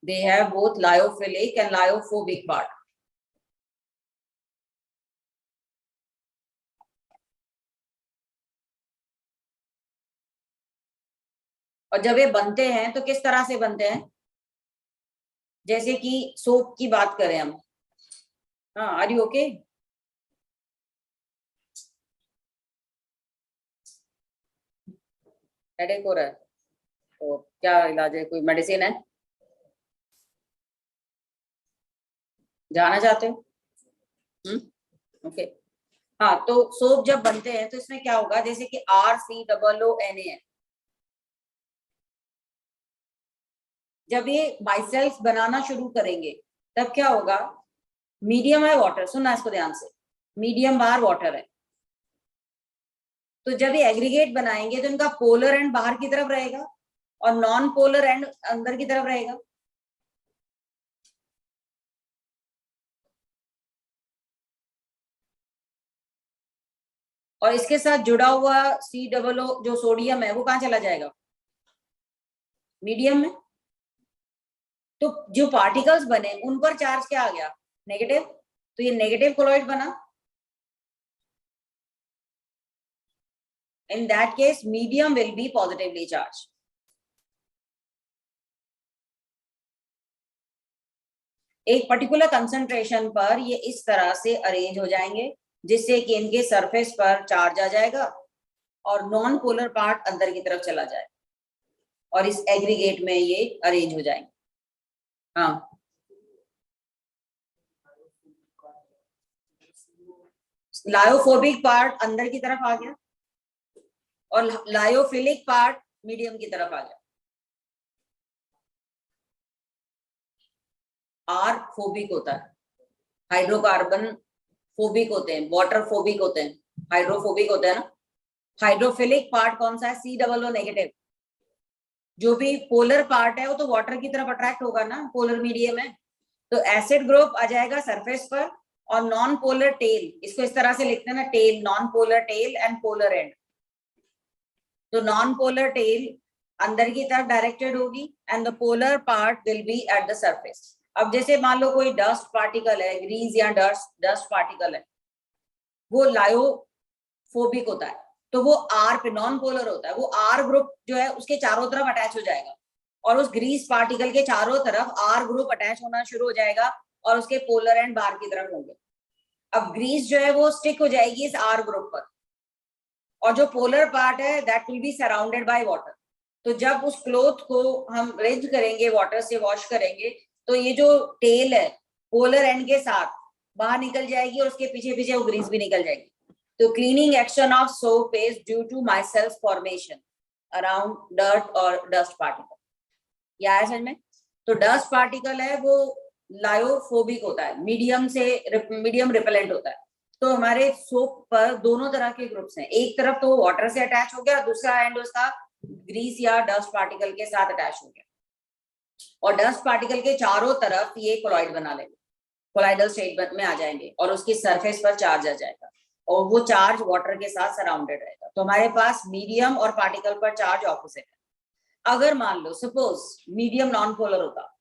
They have both lyophilic and lyophobic part. और जब ये बनते हैं तो किस तरह से बनते हैं? जैसे कि सोप की बात करें हम, हाँ, आर यू ओके? हेडेक हो रहा है तो क्या इलाज है? कोई मेडिसिन है? जाना चाहते हो? ओके। हाँ, तो सोप जब बनते हैं तो इसमें क्या होगा, जैसे कि RCOONA है, जब ये माइसेल्स बनाना शुरू करेंगे तब क्या होगा, मीडियम है वाटर, सुनना इसको ध्यान से, मीडियम बार वाटर है। तो जब ये एग्रीगेट बनाएंगे तो इनका पोलर एंड बाहर की तरफ रहेगा और नॉन पोलर एंड अंदर की तरफ रहेगा। और इसके साथ जुड़ा हुआ COO जो सोडियम है वो कहाँ चला जाएगा? मीडियम में। तो जो पार्टिकल्स बने उन पर चार्ज क्या आ गया? नेगेटिव। तो ये नेगेटिव कोलॉइड बना। In that case, medium will be positively charged. एक पर्टिकुलर कंसंट्रेशन पर ये इस तरह से अरेंज हो जाएंगे जिससे कि इनके सरफेस पर चार्ज आ जाएगा और नॉन पोलर पार्ट अंदर की तरफ चला जाएगा और इस एग्रीगेट में ये अरेंज हो जाएंगे। हाँ, लायोफोबिक पार्ट अंदर की तरफ आ गया और लायोफिलिक पार्ट मीडियम की तरफ आ गया। आर फोबिक होता है, हाइड्रोकार्बन फोबिक होते हैं, वाटर फोबिक होते हैं, हाइड्रोफोबिक होते हैं ना। हाइड्रोफिलिक पार्ट कौन सा है? COO negative. जो भी पोलर पार्ट है वो तो वाटर की तरफ अट्रैक्ट होगा ना, पोलर मीडियम है। तो एसिड ग्रुप आ जाएगा सरफेस पर और नॉन पोलर टेल, इसको इस तरह से लिखते हैं ना, tail, non polar tail and polar end. तो नॉन पोलर टेल अंदर की तरफ डायरेक्टेड होगी and the polar part will be at the surface. अब जैसे मान लो कोई डस्ट पार्टिकल है, ग्रीस या डस्ट पार्टिकल है, वो लायोफोबिक होता है, तो वो आर पे नॉन पोलर होता है, वो आर ग्रुप जो है उसके चारों तरफ अटैच हो जाएगा और उस ग्रीस पार्टिकल के चारों तरफ आर ग्रुप अटैच होना शुरू हो जाएगा और उसके पोलर एंड बाहर की तरफ होंगे। अब ग्रीस जो है वो स्टिक हो जाएगी इस आर ग्रुप पर और जो पोलर पार्ट है that will be surrounded by water. तो जब उस क्लोथ को हम रिंस करेंगे, वाटर से वॉश करेंगे, तो ये जो टेल है पोलर एंड के साथ बाहर निकल जाएगी और उसके पीछे पीछे वो ग्रीस भी निकल जाएगी। तो cleaning action of soap is due to micelle formation around dirt और डस्ट पार्टिकल। या है समझ में? तो डस्ट पार्टिकल है वो लायोफोबिक होता है, मीडियम रिपेलेंट होता है। तो हमारे सोप पर दोनों तरह के ग्रुप्स हैं, एक तरफ तो वाटर से अटैच हो गया, दूसरा एंड उसका ग्रीस या डस्ट पार्टिकल के साथ अटैच हो गया और डस्ट पार्टिकल के चारों तरफ ये कोलॉइड बना लेंगे, कोलॉइडल स्टेट में आ जाएंगे और उसकी सरफेस पर चार्ज आ जाएगा और वो चार्ज वाटर के साथ सराउंडेड रहेगा। तो हमारे पास मीडियम और पार्टिकल पर चार्ज ऑपोजिट है। अगर मान लो सपोज मीडियम नॉन पोलर होता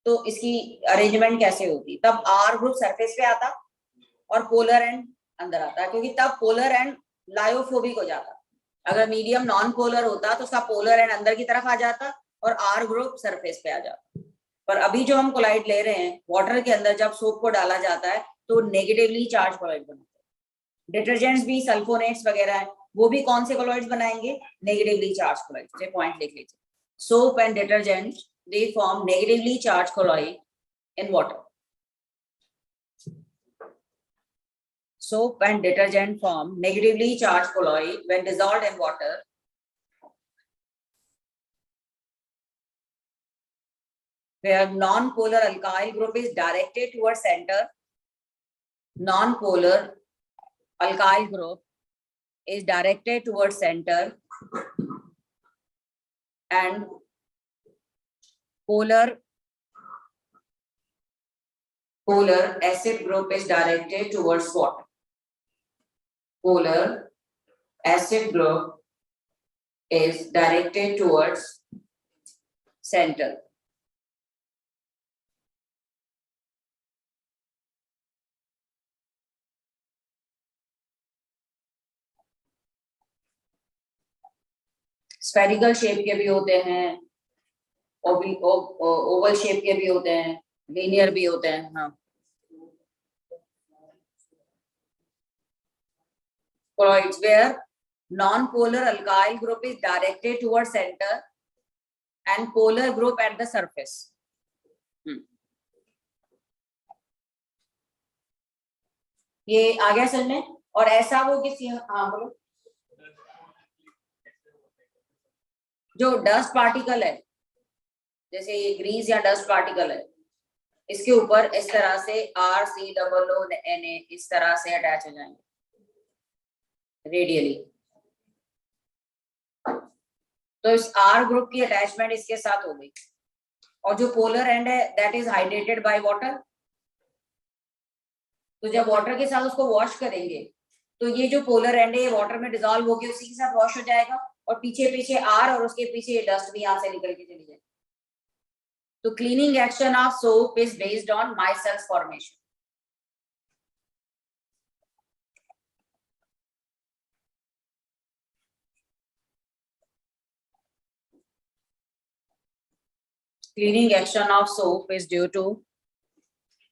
तो इसकी अरेंजमेंट कैसे होती? तब आर ग्रुप सरफेस पे आता और पोलर एंड अंदर आता है, क्योंकि तब पोलर एंड लायोफोबिक हो जाता। अगर मीडियम नॉन पोलर होता तो उसका पोलर एंड अंदर की तरफ आ जाता और आर ग्रुप सरफेस पे आ जाता। पर अभी जो हम कोलाइड ले रहे हैं वाटर के अंदर, जब सोप को डाला जाता है तो नेगेटिवली चार्ज कोलाइड बनाते हैं। डिटर्जेंट्स भी सल्फोनेट्स वगैरह है, वो भी कौन से कोलॉइड्स बनाएंगे? Negatively charge colloids. ये पॉइंट लिख लीजिए, soap and detergent they form negatively charged colloid in water. Soap and detergent form negatively charged colloid when dissolved in water. Where non-polar alkyl group is directed towards center. Non-polar alkyl group is directed towards center and polar acid group is directed towards water. Polar acid group is directed towards center. Spherical shape के भी होते हैं, Oval shape के भी होते हैं, linear भी होते हैं। हाँ, colloids where non-polar alkyl group is directed towards center and polar group at the surface. ये आ गया समझ में? और ऐसा वो किसी, हाँ बोलो, जो डस्ट पार्टिकल है, जैसे ये ग्रीस या डस्ट पार्टिकल है, इसके ऊपर इस तरह से RCOO Na इस तरह से अटैच हो जाएंगे रेडियली। तो इस R ग्रुप की अटैचमेंट इसके साथ हो गई और जो पोलर एंड है that is hydrated by water. तो जब वाटर के साथ उसको वॉश करेंगे तो ये जो पोलर एंड है वाटर में डिसॉल्व होकर उसी के साथ वॉश हो जाएगा और पीछे पीछे R और उसके पीछे डस्ट भी यहाँ से निकल के चली जाएगी। तो cleaning action of soap is based on myself formation. Cleaning action of soap is due to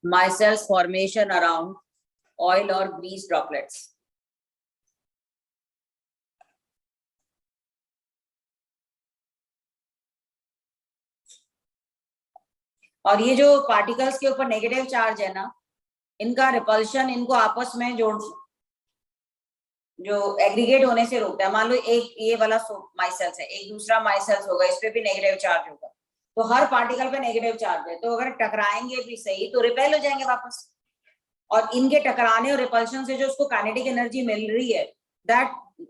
micelles formation around oil or grease droplets. और ये जो पार्टिकल्स के ऊपर नेगेटिव चार्ज है ना, इनका रिपल्शन इनको आपस में जो एग्रीगेट होने से रोकता है। मान लो एक ये वाला माइसेल्स है, एक दूसरा माइसेल्स होगा, इस पे भी नेगेटिव चार्ज होगा, तो हर पार्टिकल पे नेगेटिव चार्ज है, तो अगर टकराएंगे भी सही तो रिपेल हो जाएंगे वापस। और इनके टकराने और रिपल्शन से जो उसको काइनेटिक एनर्जी मिल रही है, that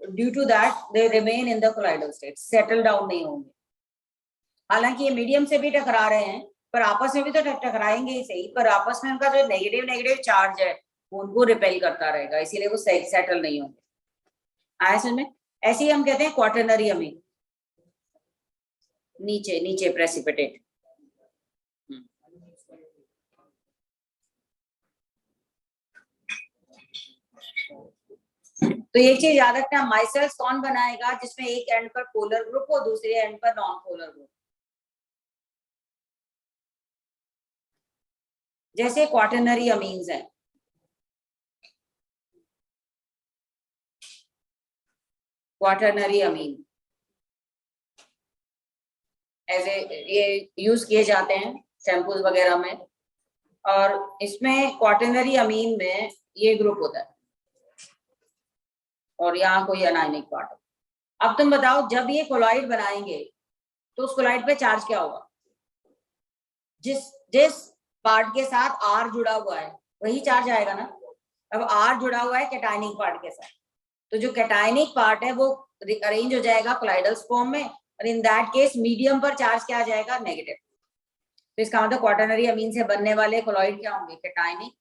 due to that they remain in the colloidal state, settle down नहीं होंगे। हालांकि ये मीडियम से भी टकरा रहे हैं पर आपस में भी तो टकराएंगे ही सही, पर आपस में उनका जो नेगेटिव चार्ज है वो उनको रिपेल करता रहेगा, इसीलिए वो सेटल नहीं होंगे। आया समझ में? ऐसे ही हम कहते हैं क्वाटरनरी अमीन। नीचे नीचे प्रेसिपिटेट। तो ये चीज याद रखना, माइसेल्स कौन बनाएगा, जिसमें एक एंड पर पोलर ग्रुप हो, दूसरे एंड पर नॉन पोलर ग्रुप। जैसे क्वाटरनरी अमीन्स हैं, क्वाटरनरी अमीन एज ए ये यूज किए जाते हैं शैम्पूज वगैरह में, और इसमें क्वाटरनरी अमीन में ये ग्रुप होता है और यहाँ कोई अनायनिक पार्ट है। अब तुम बताओ, जब ये कोलॉइड बनाएंगे तो उस कोलॉइड पे चार्ज क्या होगा? जिस जिस पार्ट के साथ आर जुड़ा हुआ है वही चार्ज आएगा ना। अब आर जुड़ा हुआ है कैटायनिक पार्ट के साथ, तो जो कैटायनिक पार्ट है वो अरेंज हो जाएगा कोलाइडल फॉर्म में, और इन दैट केस मीडियम पर चार्ज क्या आ जाएगा? नेगेटिव। तो इसका मतलब क्वाटरनरी अमीन से बनने वाले कोलॉइड क्या होंगे? Cationic,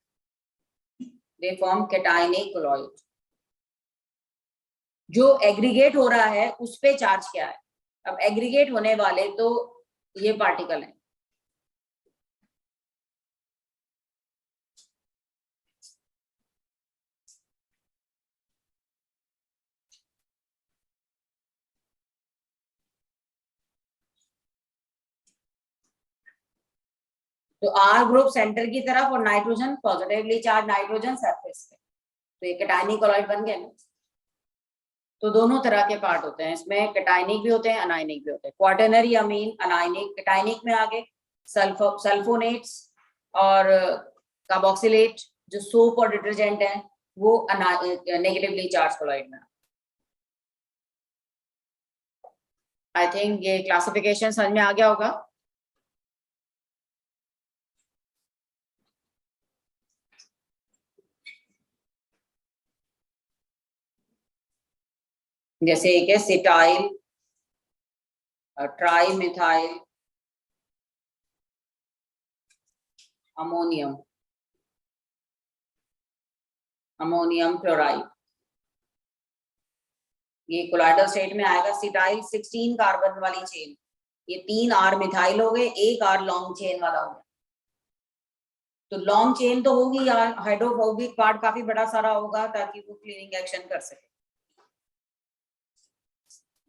they form cationic colloid. जो एग्रीगेट हो रहा है उस पे चार्ज क्या है? अब एग्रीगेट होने वाले तो ये पार्टिकल है, तो आर ग्रुप सेंटर की तरफ और nitrogen positively charge nitrogen surface पे, तो ये कैटायनिक कोलॉइड बन गया ना। तो दोनों तरह के पार्ट होते हैं इसमें, कैटायनिक भी होते हैं अनायनिक भी होते हैं। क्वाटरनरी अमीन अनायनिक, कैटायनिक में आगे सल्फोनेट्स और कार्बोक्सिलेट जो सोप और डिटर्जेंट है वो नेगेटिवली चार्ज कोलॉइड में। आई थिंक ये क्लासिफिकेशन समझ में आ गया होगा। जैसे एक है cetyl, tri methyl ammonium, ammonium chloride, ये कोलाइडल स्टेट में आएगा। सिटाइल 16 कार्बन वाली चेन, ये 3 आर मिथाइल हो गए, 1 आर लॉन्ग चेन वाला हो गया। तो लॉन्ग चेन तो होगी यार, हाइड्रोफोबिक पार्ट काफी बड़ा सारा होगा ताकि वो क्लीनिंग एक्शन कर सके।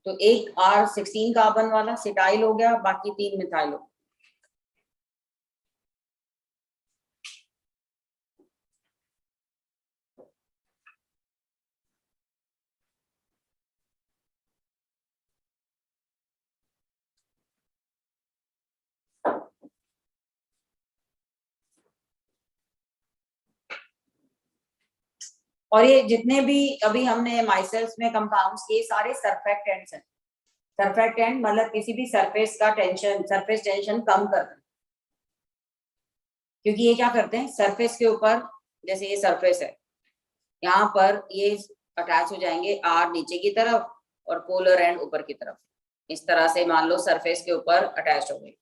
तो एक आर 16 कार्बन वाला सिटाइल हो गया, बाकी 3 मिथाइल हो गया। और ये जितने भी अभी हमने माइसेल्स में कंपाउंड्स के सारे सरफेक्टेंट्स हैं। सरफेक्टेंट मतलब किसी भी सरफेस का टेंशन, सरफेस टेंशन कम करते हैं, क्योंकि ये क्या करते हैं सरफेस के ऊपर, जैसे ये सरफेस है यहाँ पर ये अटैच हो जाएंगे आर नीचे की तरफ और पोलर एंड ऊपर की तरफ, इस तरह से मान लो सरफेस के ऊपर अटैच हो गई।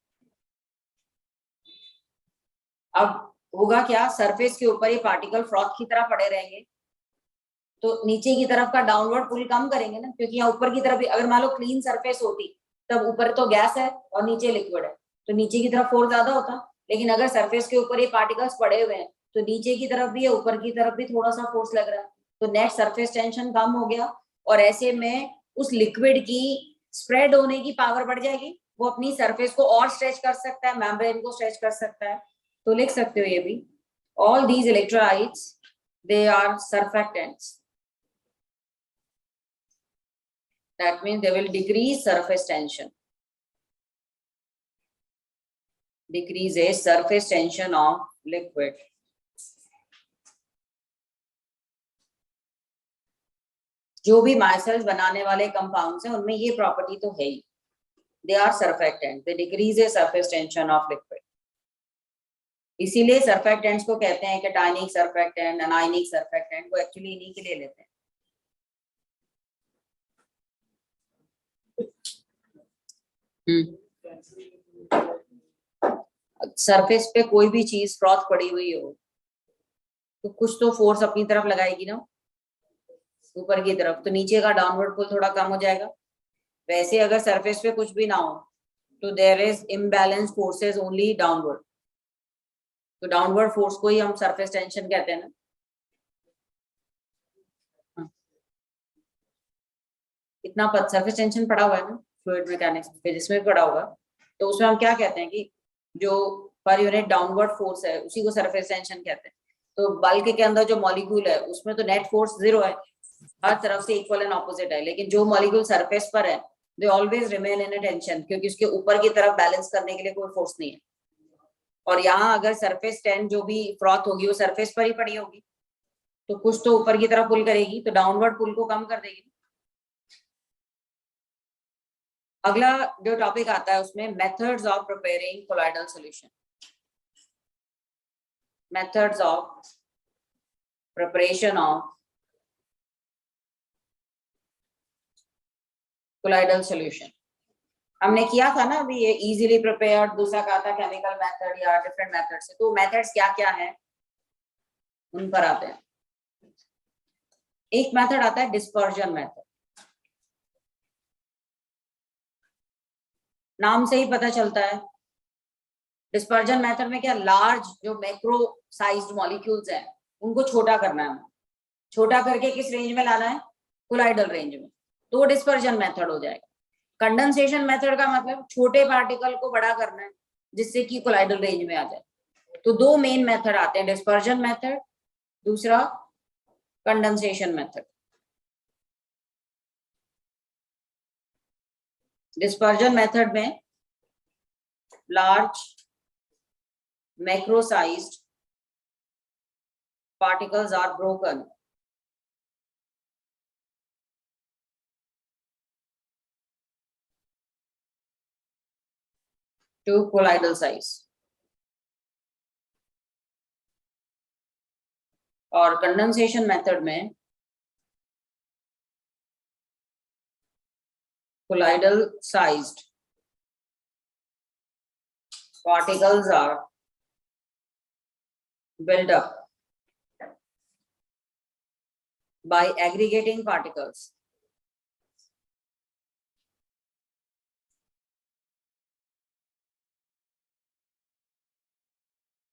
अब होगा क्या, सरफेस के ऊपर ये पार्टिकल फ्रॉथ की तरह पड़े रहेंगे, तो नीचे की तरफ का डाउनवर्ड पुल कम करेंगे ना, क्योंकि यहाँ ऊपर की तरफ भी अगर मान लो क्लीन सरफेस होती तब ऊपर तो गैस है और नीचे लिक्विड है तो नीचे की तरफ फोर्स ज्यादा होता, लेकिन अगर सरफेस के ऊपर ये पार्टिकल्स पड़े हुए हैं तो नीचे की तरफ भी है ऊपर की तरफ भी थोड़ा सा फोर्स लग रहा है, तो नेट सरफेस टेंशन कम हो गया और ऐसे में उस लिक्विड की स्प्रेड होने की पावर बढ़ जाएगी, वो अपनी सरफेस को और स्ट्रेच कर सकता है, मेम्ब्रेन को स्ट्रेच कर सकता है। तो लिख सकते हो ये भी, all these electrolytes they are surfactants. That means they will decrease surface tension. Decrease a surface tension of liquid. जो भी माइसेल्स बनाने वाले कंपाउंड्स हैं उनमें ये प्रॉपर्टी तो है ही, they are surfactant, they decrease a surface tension of liquid. इसीलिए सर्फेक्टेंट्स को कहते हैं कैटायनिक सर्फेक्टेंट, अनायनिक सर्फेक्टेंट, वो एक्चुअली इन्हीं के लिए लेते हैं। सरफेस पे कोई भी चीज फ्रॉथ पड़ी हुई हो तो कुछ तो फोर्स अपनी तरफ लगाएगी ना ऊपर की तरफ, तो नीचे का डाउनवर्ड पुल थोड़ा कम हो जाएगा। वैसे अगर सरफेस पे कुछ भी ना हो तो there is imbalance forces only downward, तो डाउनवर्ड फोर्स को ही हम सरफेस टेंशन कहते हैं ना। इतना सरफेस टेंशन पढ़ा हुआ है ना फ्लूइड मैकेनिक्स फिजिक्स में पढ़ा होगा, तो उसमें हम क्या कहते हैं कि जो पर यूनिट डाउनवर्ड फोर्स है उसी को सरफेस टेंशन कहते हैं। तो बल्क के अंदर जो मॉलिक्यूल है उसमें तो नेट फोर्स 0 है, हर तरफ से इक्वल एंड ऑपोजिट है, लेकिन जो मॉलिक्यूल सरफेस पर है they always remain in a tension, क्योंकि उसके ऊपर की तरफ बैलेंस करने के लिए कोई फोर्स नहीं है। और यहाँ अगर सरफेस टेन जो भी फ्रॉथ होगी वो सरफेस पर ही पड़ी होगी, तो कुछ तो ऊपर की तरफ पुल करेगी, तो डाउनवर्ड पुल को कम कर देगी। अगला जो टॉपिक आता है उसमें methods of preparing colloidal solution, methods of preparation of colloidal solution. हमने किया था ना अभी, ये इजीली प्रिपेयर्ड, दूसरा कहा था केमिकल मेथड या डिफरेंट मेथड से। तो मेथड्स क्या क्या है उन पर आते हैं। एक मेथड आता है डिस्पर्जन मेथड, नाम से ही पता चलता है। डिस्पर्जन मेथड में क्या, लार्ज जो मैक्रो साइज्ड मॉलिक्यूल्स हैं उनको छोटा करना है, छोटा करके किस रेंज में लाना है, कोलॉइडल रेंज में, तो वो डिस्पर्जन मेथड हो जाएगा। कंडेंसेशन मेथड का मतलब छोटे पार्टिकल को बड़ा करना है जिससे कि कोलॉइडल रेंज में आ जाए। तो दो मेन मेथड आते हैं, डिस्पर्जन मेथड, दूसरा कंडेंसेशन मेथड। डिस्पर्जन मेथड में large macro sized particles are broken to colloidal size, और कंडेंसेशन मेथड में colloidal sized particles are built up by aggregating particles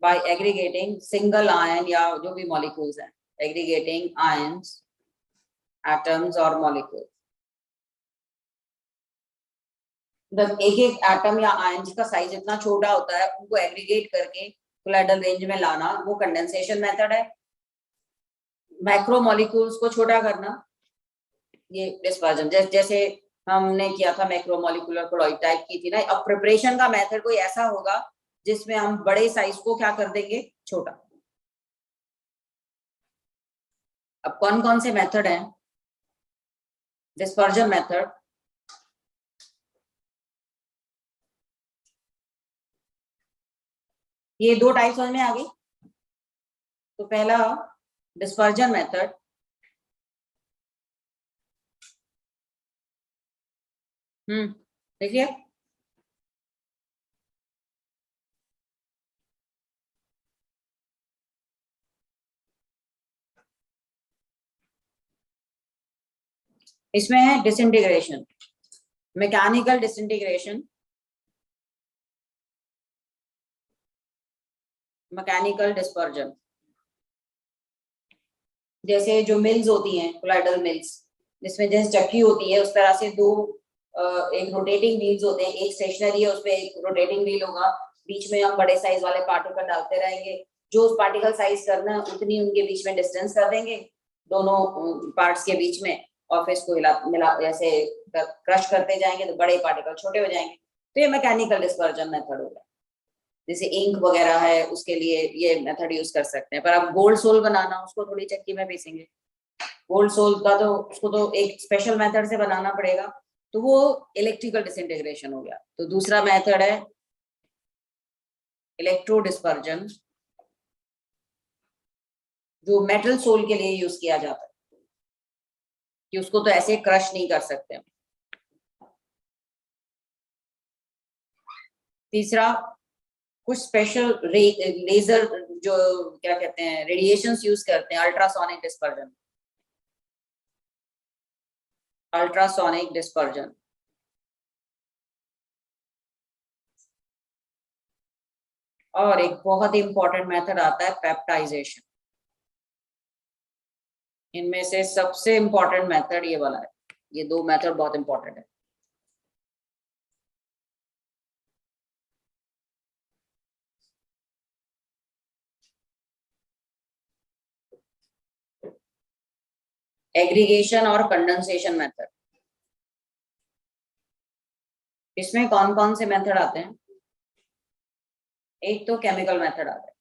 by aggregating single ion या जो भी molecules हैं, aggregating ions, atoms और molecules। जब एक एक एटम या आयन जिसका साइज इतना छोटा होता है उनको एग्रीगेट करके कोलॉइडल रेंज में लाना, वो कंडेंसेशन मेथड है। मैक्रो मॉलिक्यूल्स को छोटा करना, ये डिस्पर्जन। जैसे हमने किया था मैक्रोमोलिकुलर कोलॉइड टाइप की थी ना। अब प्रिपरेशन का मेथड कोई ऐसा होगा जिसमें हम बड़े साइज को क्या कर देंगे, छोटा। अब कौन कौन से मेथड हैं डिस्पर्जन मेथड, ये दो टाइप समझ में आ गई। तो पहला डिस्पर्जन मेथड, देखिए इसमें है disintegration, mechanical disintegration, mechanical dispersion. जैसे जो मिल्स होती हैं कोलॉइडल मिल्स, जिसमें जैसे चक्की होती है उस तरह से दो एक रोटेटिंग व्हील्स होते हैं, एक स्टेशनरी है उसपे एक रोटेटिंग व्हील होगा, बीच में हम बड़े साइज वाले पार्टिकल डालते रहेंगे। जो उस पार्टिकल साइज करना है उतनी उनके बीच में डिस्टेंस कर देंगे दोनों पार्ट्स के बीच में, और फिर इसको मिला ऐसे क्रश करते जाएंगे तो बड़े पार्टिकल छोटे हो जाएंगे। तो ये मैकेनिकल डिस्पर्जन मेथड होगा। जैसे इंक वगैरह है उसके लिए ये मेथड यूज कर सकते हैं। पर अब गोल्ड सोल बनाना, उसको थोड़ी चक्की में पीसेंगे, गोल्ड सोल का तो उसको तो एक स्पेशल मेथड से बनाना पड़ेगा, तो वो इलेक्ट्रिकल डिसइंटीग्रेशन हो गया। तो दूसरा मेथड है इलेक्ट्रो डिस्पर्जन, जो मेटल सोल के लिए यूज किया जाता है, कि उसको तो ऐसे क्रश नहीं कर सकते। तीसरा कुछ स्पेशल लेजर जो क्या कहते हैं रेडिएशंस यूज करते हैं, अल्ट्रासोनिक डिस्पर्जन, अल्ट्रासोनिक डिस्पर्जन। और एक बहुत इंपॉर्टेंट मेथड आता है पेप्टाइजेशन। इनमें से सबसे इंपॉर्टेंट मेथड ये वाला है, ये दो मेथड बहुत इंपॉर्टेंट है। एग्रीगेशन और कंडेंसेशन मेथड। इसमें कौन कौन से मेथड आते हैं? एक तो केमिकल मेथड आता है,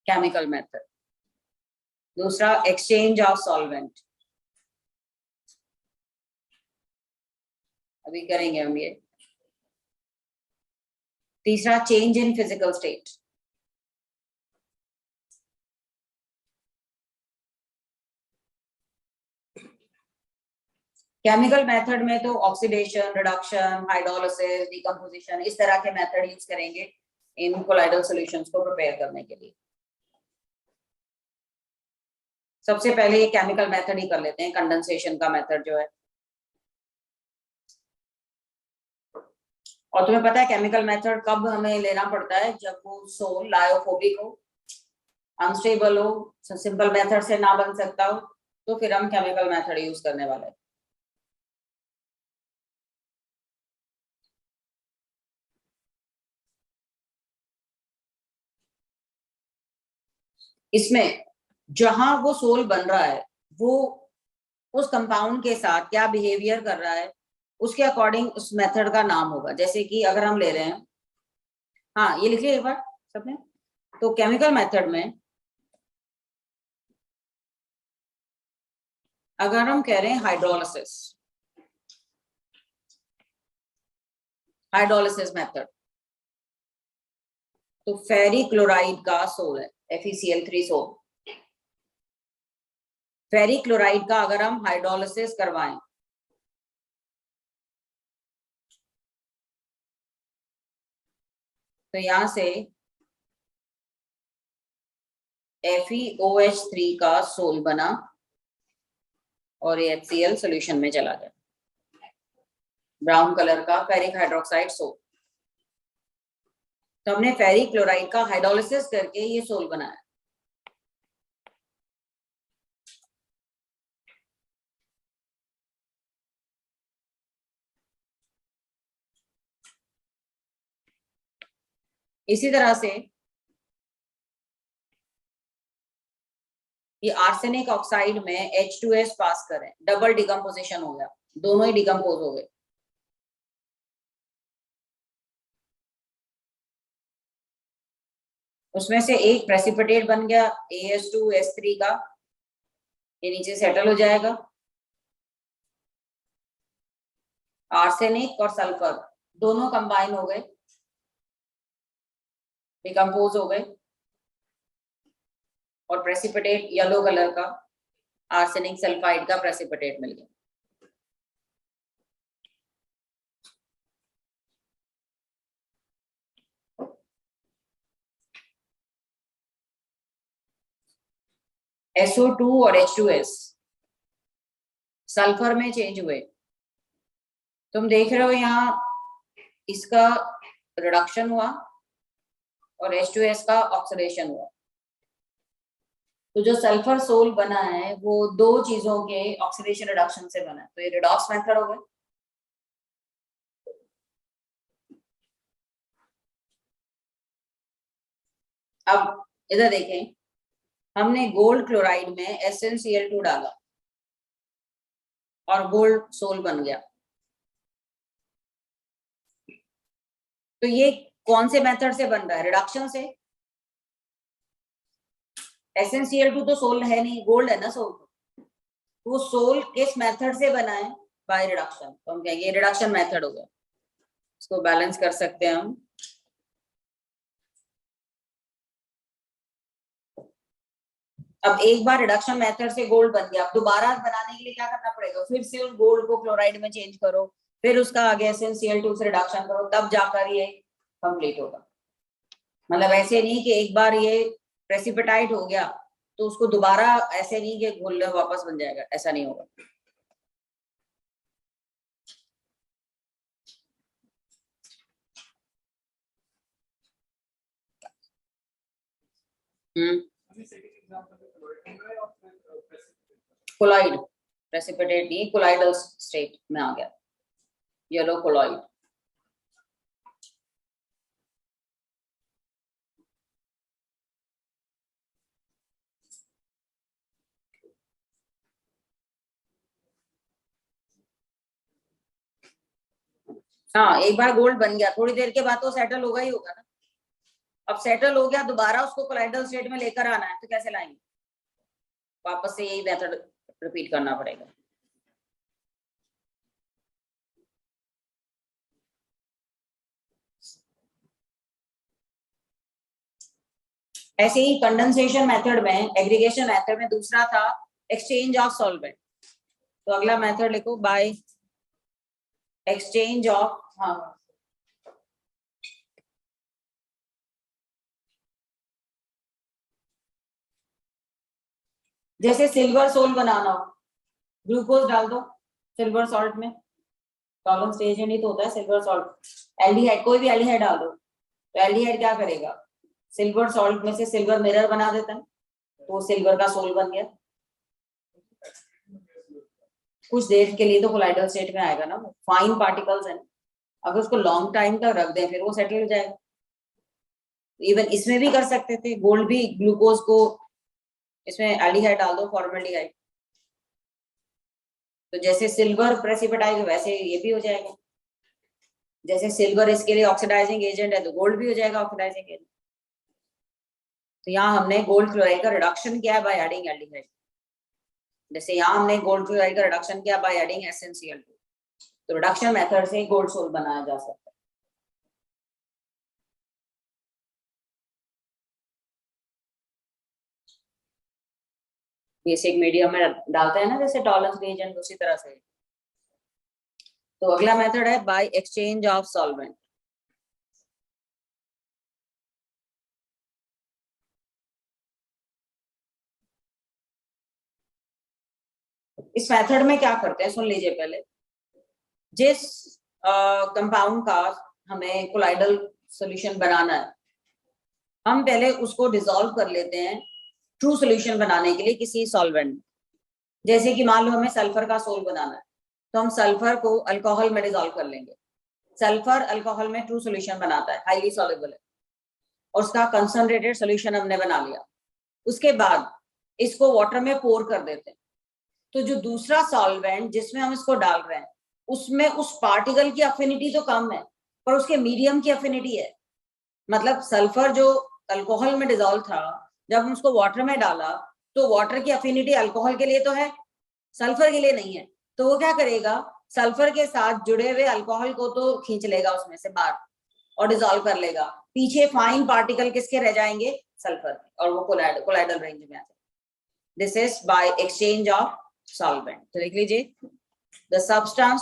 केमिकल मेथड। दूसरा एक्सचेंज ऑफ सॉल्वेंट, अभी करेंगे हम ये। तीसरा change in physical state. Chemical method में तो ऑक्सीडेशन, रिडक्शन, हाइड्रोलिसिस, डिकम्पोजिशन, इस तरह के मेथड यूज करेंगे इन कोलाइडल सॉल्यूशंस को प्रिपेयर करने के लिए। सबसे पहले ये केमिकल मेथड ही कर लेते हैं, कंडेंसेशन का मेथड जो है। और तुम्हें पता है केमिकल मेथड कब हमें लेना पड़ता है? जब वो सोल लायोफोबिक हो, अनस्टेबल हो, सिंपल मेथड से ना बन सकता हो, तो फिर हम केमिकल मेथड यूज करने वाले हैं। इसमें जहां वो सोल बन रहा है, वो उस कंपाउंड के साथ क्या बिहेवियर कर रहा है, उसके अकॉर्डिंग उस मेथड का नाम होगा। जैसे कि अगर हम ले रहे हैं, हाँ ये लिख लिया एक बार सबने। तो केमिकल मेथड में अगर हम कह रहे हैं हाइड्रोलिसिस, हाइड्रोलिसिस मेथड, तो फेरी क्लोराइड का सोल है FeCl3 सोल। फेरी क्लोराइड का अगर हम हाइड्रोलिसिस करवाएं, तो यहां से FeOH3 का सोल बना और ये HCl सोल्यूशन में चला गया, ब्राउन कलर का फेरिक हाइड्रोक्साइड सोल। तो हमने फेरिक क्लोराइड का हाइड्रोलिसिस करके ये सोल बनाया। इसी तरह से ये आर्सेनिक ऑक्साइड में H2S पास करें, डबल डिकम्पोजिशन हो गया, दोनों ही डिकम्पोज हो गए। उसमें से एक प्रेसिपिटेट बन गया AS2S3 का, ये नीचे सेटल हो जाएगा। आर्सेनिक और सल्फर दोनों कंबाइन हो गए, डिकम्पोज हो गए, और प्रेसिपिटेट येलो कलर का आर्सेनिक सल्फाइड का प्रेसिपिटेट मिल गया। SO2 और H2S सल्फर में चेंज हुए। तुम देख रहे हो यहाँ इसका रिडक्शन हुआ और H2S का ऑक्सीडेशन हुआ। तो जो सल्फर सोल बना है वो दो चीजों के ऑक्सीडेशन रिडक्शन से बना है, तो ये रिडॉक्स मेथड हो गया। अब इधर देखें, हमने गोल्ड क्लोराइड में SnCl2 डाला और गोल्ड सोल बन गया। तो ये कौन से मेथड से बन रहा है? रिडक्शन से। SnCl2 तो सोल है नहीं, गोल्ड है ना सोल। वो सोल किस मेथड से बना है? By reduction. तो हम कहेंगे रिडक्शन मेथड हो गया। इसको बैलेंस कर सकते हैं हम। अब एक बार रिडक्शन मेथड से गोल्ड बन गया, अब दोबारा बनाने के लिए क्या करना पड़ेगा? फिर से उस गोल्ड को क्लोराइड में चेंज करो, फिर उसका आगे SnCl2 से रिडक्शन करो, तब जाकर ये कंप्लीट होगा। मतलब ऐसे नहीं कि एक बार ये प्रेसिपिटाइट हो गया तो उसको दोबारा ऐसे नहीं कि घोल वापस बन जाएगा, ऐसा नहीं होगा। कोलॉइड, प्रेसिपिटेट नहीं, कोलॉइडल स्टेट में आ गया, येलो कोलॉइड। हाँ, एक बार गोल्ड बन गया, थोड़ी देर के बाद तो सेटल होगा ही होगा ना। अब सेटल हो गया, दोबारा उसको कोलाइडल स्टेट में लेकर आना है तो कैसे लाएंगे? वापस से यही मेथड रिपीट करना पड़ेगा। ऐसे ही कंडेंसेशन मेथड में, एग्रीगेशन मेथड में दूसरा था एक्सचेंज ऑफ सॉल्वेंट। तो अगला मेथड लिखो, बाय एक्सचेंज ऑफ, हाँ, जैसे सिल्वर सोल बनाना हो, ग्लूकोज डाल दो सिल्वर सॉल्ट में, कॉलम स्टेज नहीं तो होता है सिल्वर सॉल्ट, एल्डिहाइड, कोई भी एल्डिहाइड डाल दो, तो एल्डिहाइड क्या करेगा, सिल्वर सॉल्ट में से सिल्वर मिरर बना देता है, तो सिल्वर का सोल बन गया। कुछ देर के लिए तो कोलाइडल स्टेट में आएगा ना, वो फाइन पार्टिकल्स हैं, अगर उसको लॉन्ग टाइम तक रख दें फिर वो सेटल हो जाएगा। इवन इसमें भी कर सकते थे, गोल्ड भी, ग्लूकोज को इसमें एल्डिहाइड डाल दो, फॉर्मल्डिहाइड, तो जैसे सिल्वर प्रेसिपिटाइज वैसे ये भी हो जाएगा। जैसे सिल्वर इसके लिए ऑक्सीडाइजिंग एजेंट है तो गोल्ड भी हो जाएगा ऑक्सीडाइजिंग एजेंट। तो यहाँ हमने गोल्ड क्लोराइड का रिडक्शन किया है बाय एडिंग एल्डिहाइड। जैसे यहाँ हमने गोल्ड क्लोराइड का रिडक्शन किया बाय एडिंग SnCl2, तो रिडक्शन मेथड से गोल्ड सोल बनाया जा सकता है। बेसिक मीडियम में डालते हैं ना जैसे टॉलरेंस रिएजेंट, उसी तरह से। तो अगला मेथड है बाय एक्सचेंज ऑफ सॉल्वेंट। इस मेथड में क्या करते हैं सुन लीजिए पहले। जिस कंपाउंड का हमें कोलाइडल सॉल्यूशन बनाना है, हम पहले उसको डिसॉल्व कर लेते हैं ट्रू सॉल्यूशन बनाने के लिए किसी सॉल्वेंट में। जैसे कि मान लो हमें सल्फर का सोल बनाना है, तो हम सल्फर को अल्कोहल में डिसॉल्व कर लेंगे। सल्फर अल्कोहल में ट्रू सॉल्यूशन बनाता है, हाईली सॉल्युबल है, और उसका कंसंट्रेटेड सॉल्यूशन हमने बना लिया। उसके बाद इसको वाटर में पोर कर देते हैं, तो जो दूसरा सॉल्वेंट जिसमें हम इसको डाल रहे हैं उसमें उस पार्टिकल की अफिनिटी तो कम है पर उसके मीडियम की अफिनिटी है। मतलब सल्फर जो अल्कोहल में डिसॉल्व था, जब हम उसको वाटर में डाला तो वाटर की अफिनिटी अल्कोहल के लिए तो है, सल्फर के लिए नहीं है। तो वो क्या करेगा, सल्फर के साथ जुड़े हुए अल्कोहल को तो खींच लेगा उसमें से बाहर और डिसॉल्व कर लेगा, पीछे फाइन पार्टिकल किसके रह जाएंगे, सल्फर के, और वो कोलाइडल रेंज में आ जाए। This is by exchange of solvent. तो देख लीजिए, the substance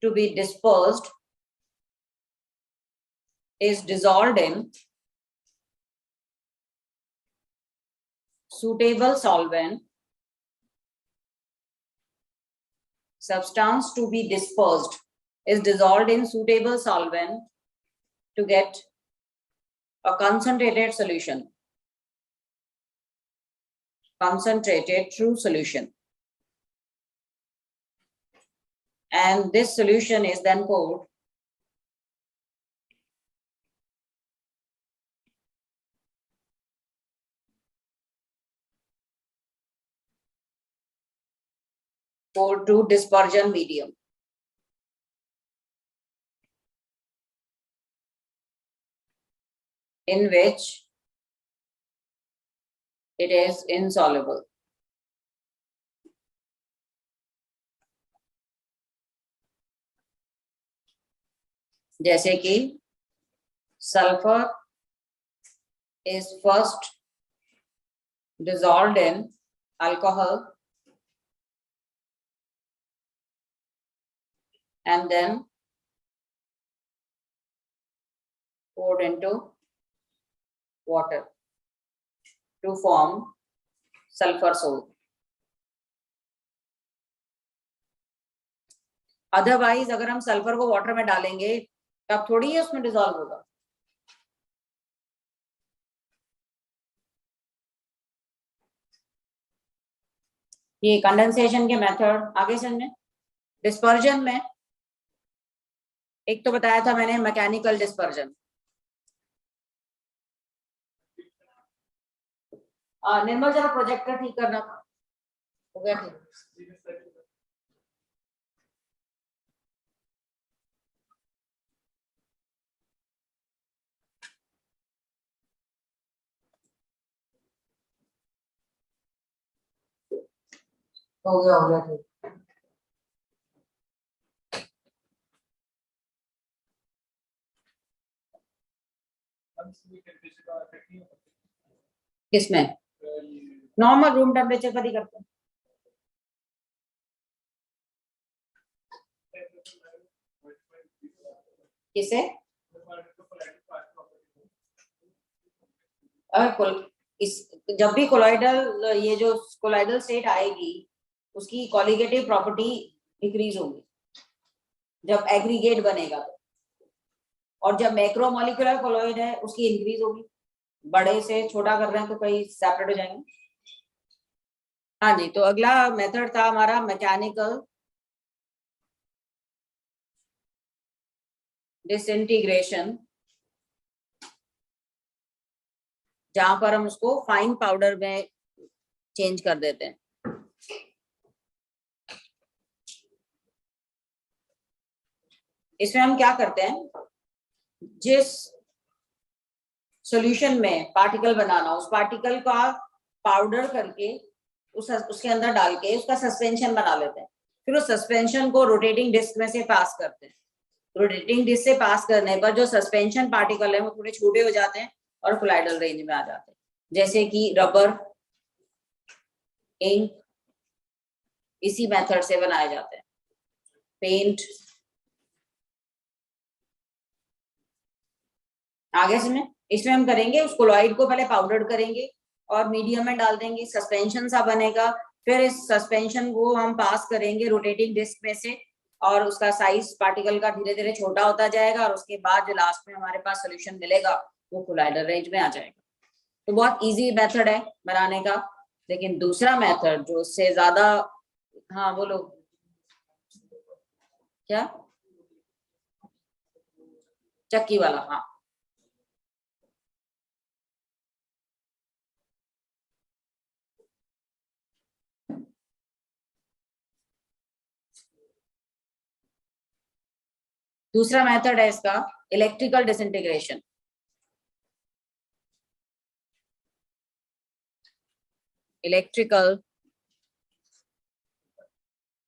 to be dispersed is dissolved in suitable solvent. Substance to be dispersed is dissolved in suitable solvent to get a concentrated solution, concentrated true solution, and this solution is then poured to dispersion medium. In which it is insoluble. जैसे कि sulfur is first dissolved in alcohol and then poured into water to form sulfur soul. Otherwise अगर हम sulphur को water में डालेंगे, तब थोड़ी ही उसमें डिसॉल्व होगा। ये कंडेंसेशन के मेथड आगे समझे। डिस्पर्जन में एक तो बताया था मैंने मैकेनिकल डिस्पर्जन। निर्मल जरा प्रोजेक्टर ठीक करना। हो गया ठीक। हो गया ठीक। किसमें? नॉर्मल रूम टेम्परेचर पर ही करते हैं। किसे? इस जब भी कोलाइडल, ये जो कोलाइडल स्टेट आएगी उसकी कॉलिगेटिव प्रॉपर्टी इंक्रीज होगी जब एग्रीगेट बनेगा तो, और जब मैक्रोमोलिकुलर कोलॉइड है उसकी इंक्रीज होगी। बड़े से छोटा कर रहे हैं तो कई सेपरेट हो जाएंगे। हाँ जी, तो अगला मेथड था हमारा मैकेनिकल डिसइंटीग्रेशन, जहां पर हम उसको फाइन पाउडर में चेंज कर देते हैं। इसमें हम क्या करते हैं, जिस सॉल्यूशन में पार्टिकल बनाना, उस पार्टिकल का पाउडर करके उसके अंदर डाल के उसका सस्पेंशन बना लेते हैं। फिर उस सस्पेंशन को रोटेटिंग डिस्क में से पास करते हैं। रोटेटिंग डिस्क से पास करने पर जो सस्पेंशन पार्टिकल है वो थोड़े छोटे हो जाते हैं और कोलाइडल रेंज में आ जाते हैं, जैसे कि रबर, इंक, इसी मेथड से बनाए जाते हैं। पेंट, आगे से इसमें हम करेंगे उस कोलॉइड को पहले पाउडर करेंगे और मीडियम में डाल देंगे, सस्पेंशन सा बनेगा। फिर इस सस्पेंशन को हम पास करेंगे रोटेटिंग डिस्क में से और उसका साइज पार्टिकल का धीरे धीरे छोटा होता जाएगा और उसके बाद जो लास्ट में हमारे पास सोल्यूशन मिलेगा वो कोलाइडल रेंज में आ जाएगा। तो बहुत इजी मेथड है बनाने का। लेकिन दूसरा मेथड जो उससे ज्यादा, हाँ बोलो क्या? चक्की वाला, हाँ। दूसरा मेथड है इसका इलेक्ट्रिकल डिसइंटीग्रेशन। इलेक्ट्रिकल,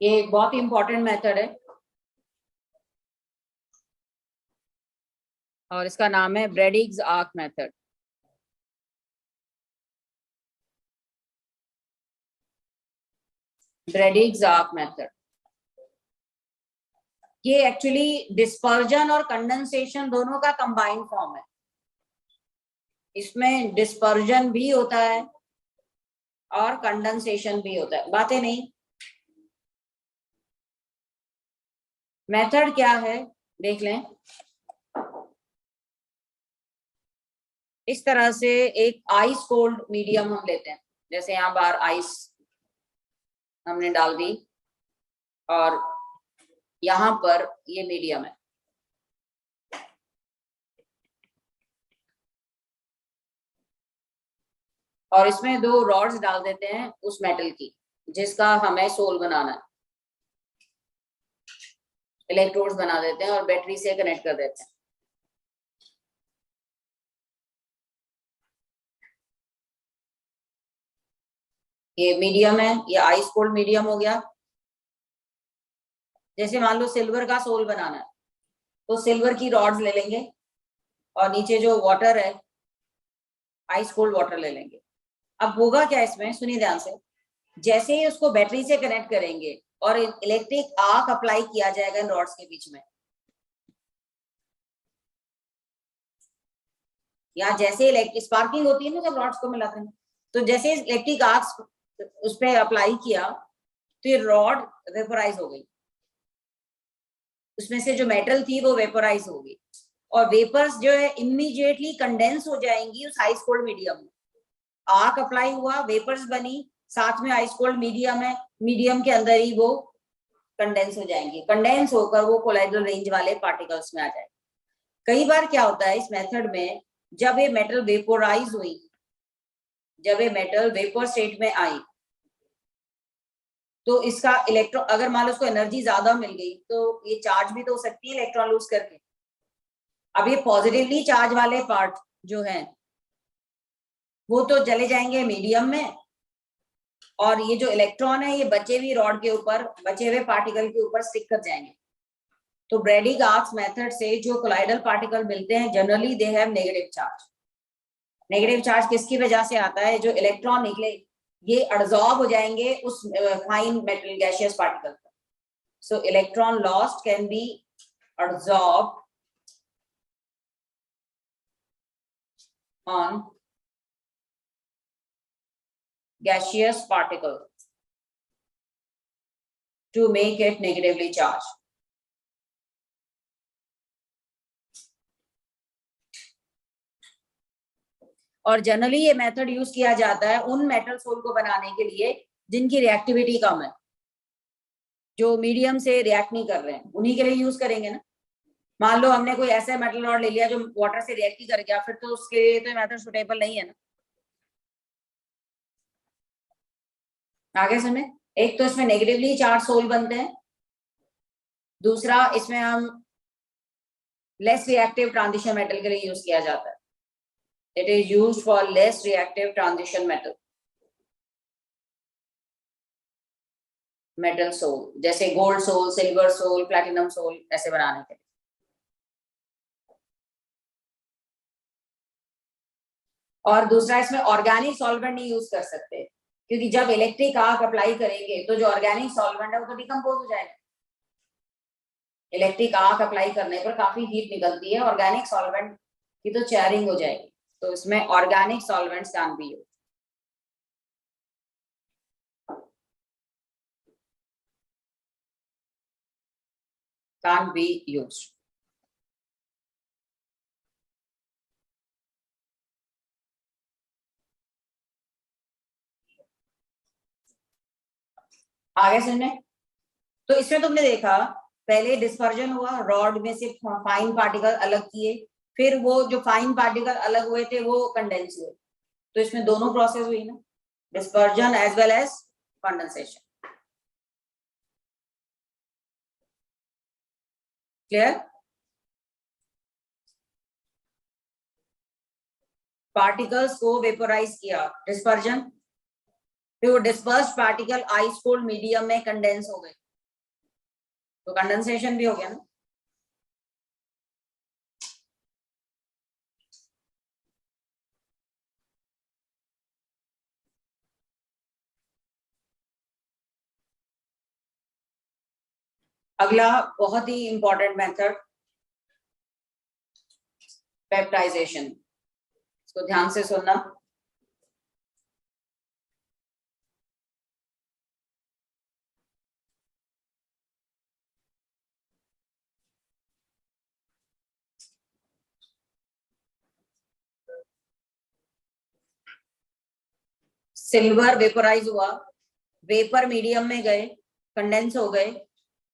ये बहुत इंपॉर्टेंट मेथड है और इसका नाम है ब्रेडिग्स आर्क मेथड। ब्रेडिग्स आर्क मेथड ये एक्चुअली डिस्पर्जन और कंडेंसेशन दोनों का कंबाइंड फॉर्म है। इसमें डिस्पर्जन भी होता है और कंडेंसेशन भी होता है। बातें नहीं, मेथड क्या है देख लें। इस तरह से एक आइस कोल्ड मीडियम हम लेते हैं, जैसे यहाँ बाहर आइस हमने डाल दी और यहाँ पर ये मीडियम है। और इसमें दो रॉड्स डाल देते हैं उस मेटल की जिसका हमें सोल बनाना है। इलेक्ट्रोड्स बना देते हैं और बैटरी से कनेक्ट कर देते हैं। ये मीडियम है, ये आइस कोल्ड मीडियम हो गया। जैसे मान लो सिल्वर का सोल बनाना है तो सिल्वर की रॉड्स ले लेंगे और नीचे जो वाटर है आइस कोल्ड वाटर ले लेंगे। अब होगा क्या इसमें, सुनिए ध्यान से। जैसे ही उसको बैटरी से कनेक्ट करेंगे और इलेक्ट्रिक आर्क अप्लाई किया जाएगा इन रॉड्स के बीच में, या जैसे इलेक्ट्रिक स्पार्किंग होती है ना जब रॉड्स को मिलाते हैं, तो जैसे इलेक्ट्रिक आर्क उस पर अप्लाई किया तो ये रॉड वेपराइज हो गई। उसमें से जो मेटल थी वो वेपोराइज हो गई और वेपर्स जो है इमीडिएटली कंडेंस हो जाएंगी उस आइस कोल्ड मीडियम में। आर्क अप्लाई हुआ, वेपर्स बनी, साथ में आइस कोल्ड मीडियम है, मीडियम के अंदर ही वो कंडेंस हो जाएंगी, कंडेंस होकर वो कोलाइडल रेंज वाले पार्टिकल्स में आ जाएंगे। कई बार क्या होता है इस मेथड में, जब ये मेटल वेपोराइज हुई, जब ये मेटल वेपर स्टेट में आई, तो इसका इलेक्ट्रॉन, अगर मान लो उसको एनर्जी ज्यादा मिल गई तो ये चार्ज भी तो हो सकती है इलेक्ट्रॉन लूज करके। अब ये पॉजिटिवली चार्ज वाले पार्ट जो हैं वो तो चले जाएंगे मीडियम में, और ये जो इलेक्ट्रॉन है ये बचे हुए रॉड के ऊपर, बचे हुए पार्टिकल के ऊपर स्टिक कर जाएंगे। तो ब्रैडी-गाउस मेथड से जो कोलाइडल पार्टिकल मिलते हैं generally they have negative charge. Negative charge किसकी वजह से आता है? जो इलेक्ट्रॉन निकले ये अब्सॉर्ब हो जाएंगे उस फाइन मेटल गैसियस पार्टिकल पर। सो electron lost can be absorbed on gaseous particle to make it negatively charged. और जनरली ये मेथड यूज किया जाता है उन मेटल सोल को बनाने के लिए जिनकी रिएक्टिविटी कम है, जो मीडियम से रिएक्ट नहीं कर रहे हैं, उन्हीं के लिए यूज करेंगे ना। मान लो हमने कोई ऐसा मेटल रॉड ले लिया जो वाटर से रिएक्ट ही कर गया, फिर तो उसके लिए तो मेथड सुटेबल नहीं है ना। आगे सुने, एक तो इसमें नेगेटिवली चार्ज सोल बनते हैं, दूसरा इसमें हम लेस रिएक्टिव ट्रांजिशन मेटल के लिए यूज किया जाता है। It is used for less reactive transition metal sol, जैसे gold sol, silver sol, platinum sol, ऐसे बनाने के लिए। और दूसरा इसमें ऑर्गेनिक सॉल्वेंट नहीं यूज कर सकते, क्योंकि जब इलेक्ट्रिक आर्क अप्लाई करेंगे तो जो ऑर्गेनिक सॉल्वेंट है वो तो डिकम्पोज हो जाएगा। इलेक्ट्रिक आर्क अप्लाई करने पर काफी हीट निकलती है, ऑर्गेनिक सॉल्वेंट की तो चेयरिंग हो जाएगी, तो इसमें organic solvents can be used. Can be used. आगे सुनने, तो इसमें तुमने देखा पहले डिस्पर्जन हुआ, रॉड में से फाइन पार्टिकल अलग किए, फिर वो जो फाइन पार्टिकल अलग हुए थे वो कंडेंस हुए, तो इसमें दोनों प्रोसेस हुई ना, dispersion as well as condensation. Clear? Particles को वेपोराइज किया, डिस्पर्जन, फिर वो dispersed particle ice cold medium में कंडेंस हो गए, तो कंडेंसेशन भी हो गया ना। अगला बहुत ही इंपॉर्टेंट मेथड, पेप्टाइजेशन। इसको ध्यान से सुनना। सिल्वर वेपोराइज हुआ, वेपर मीडियम में गए, कंडेंस हो गए,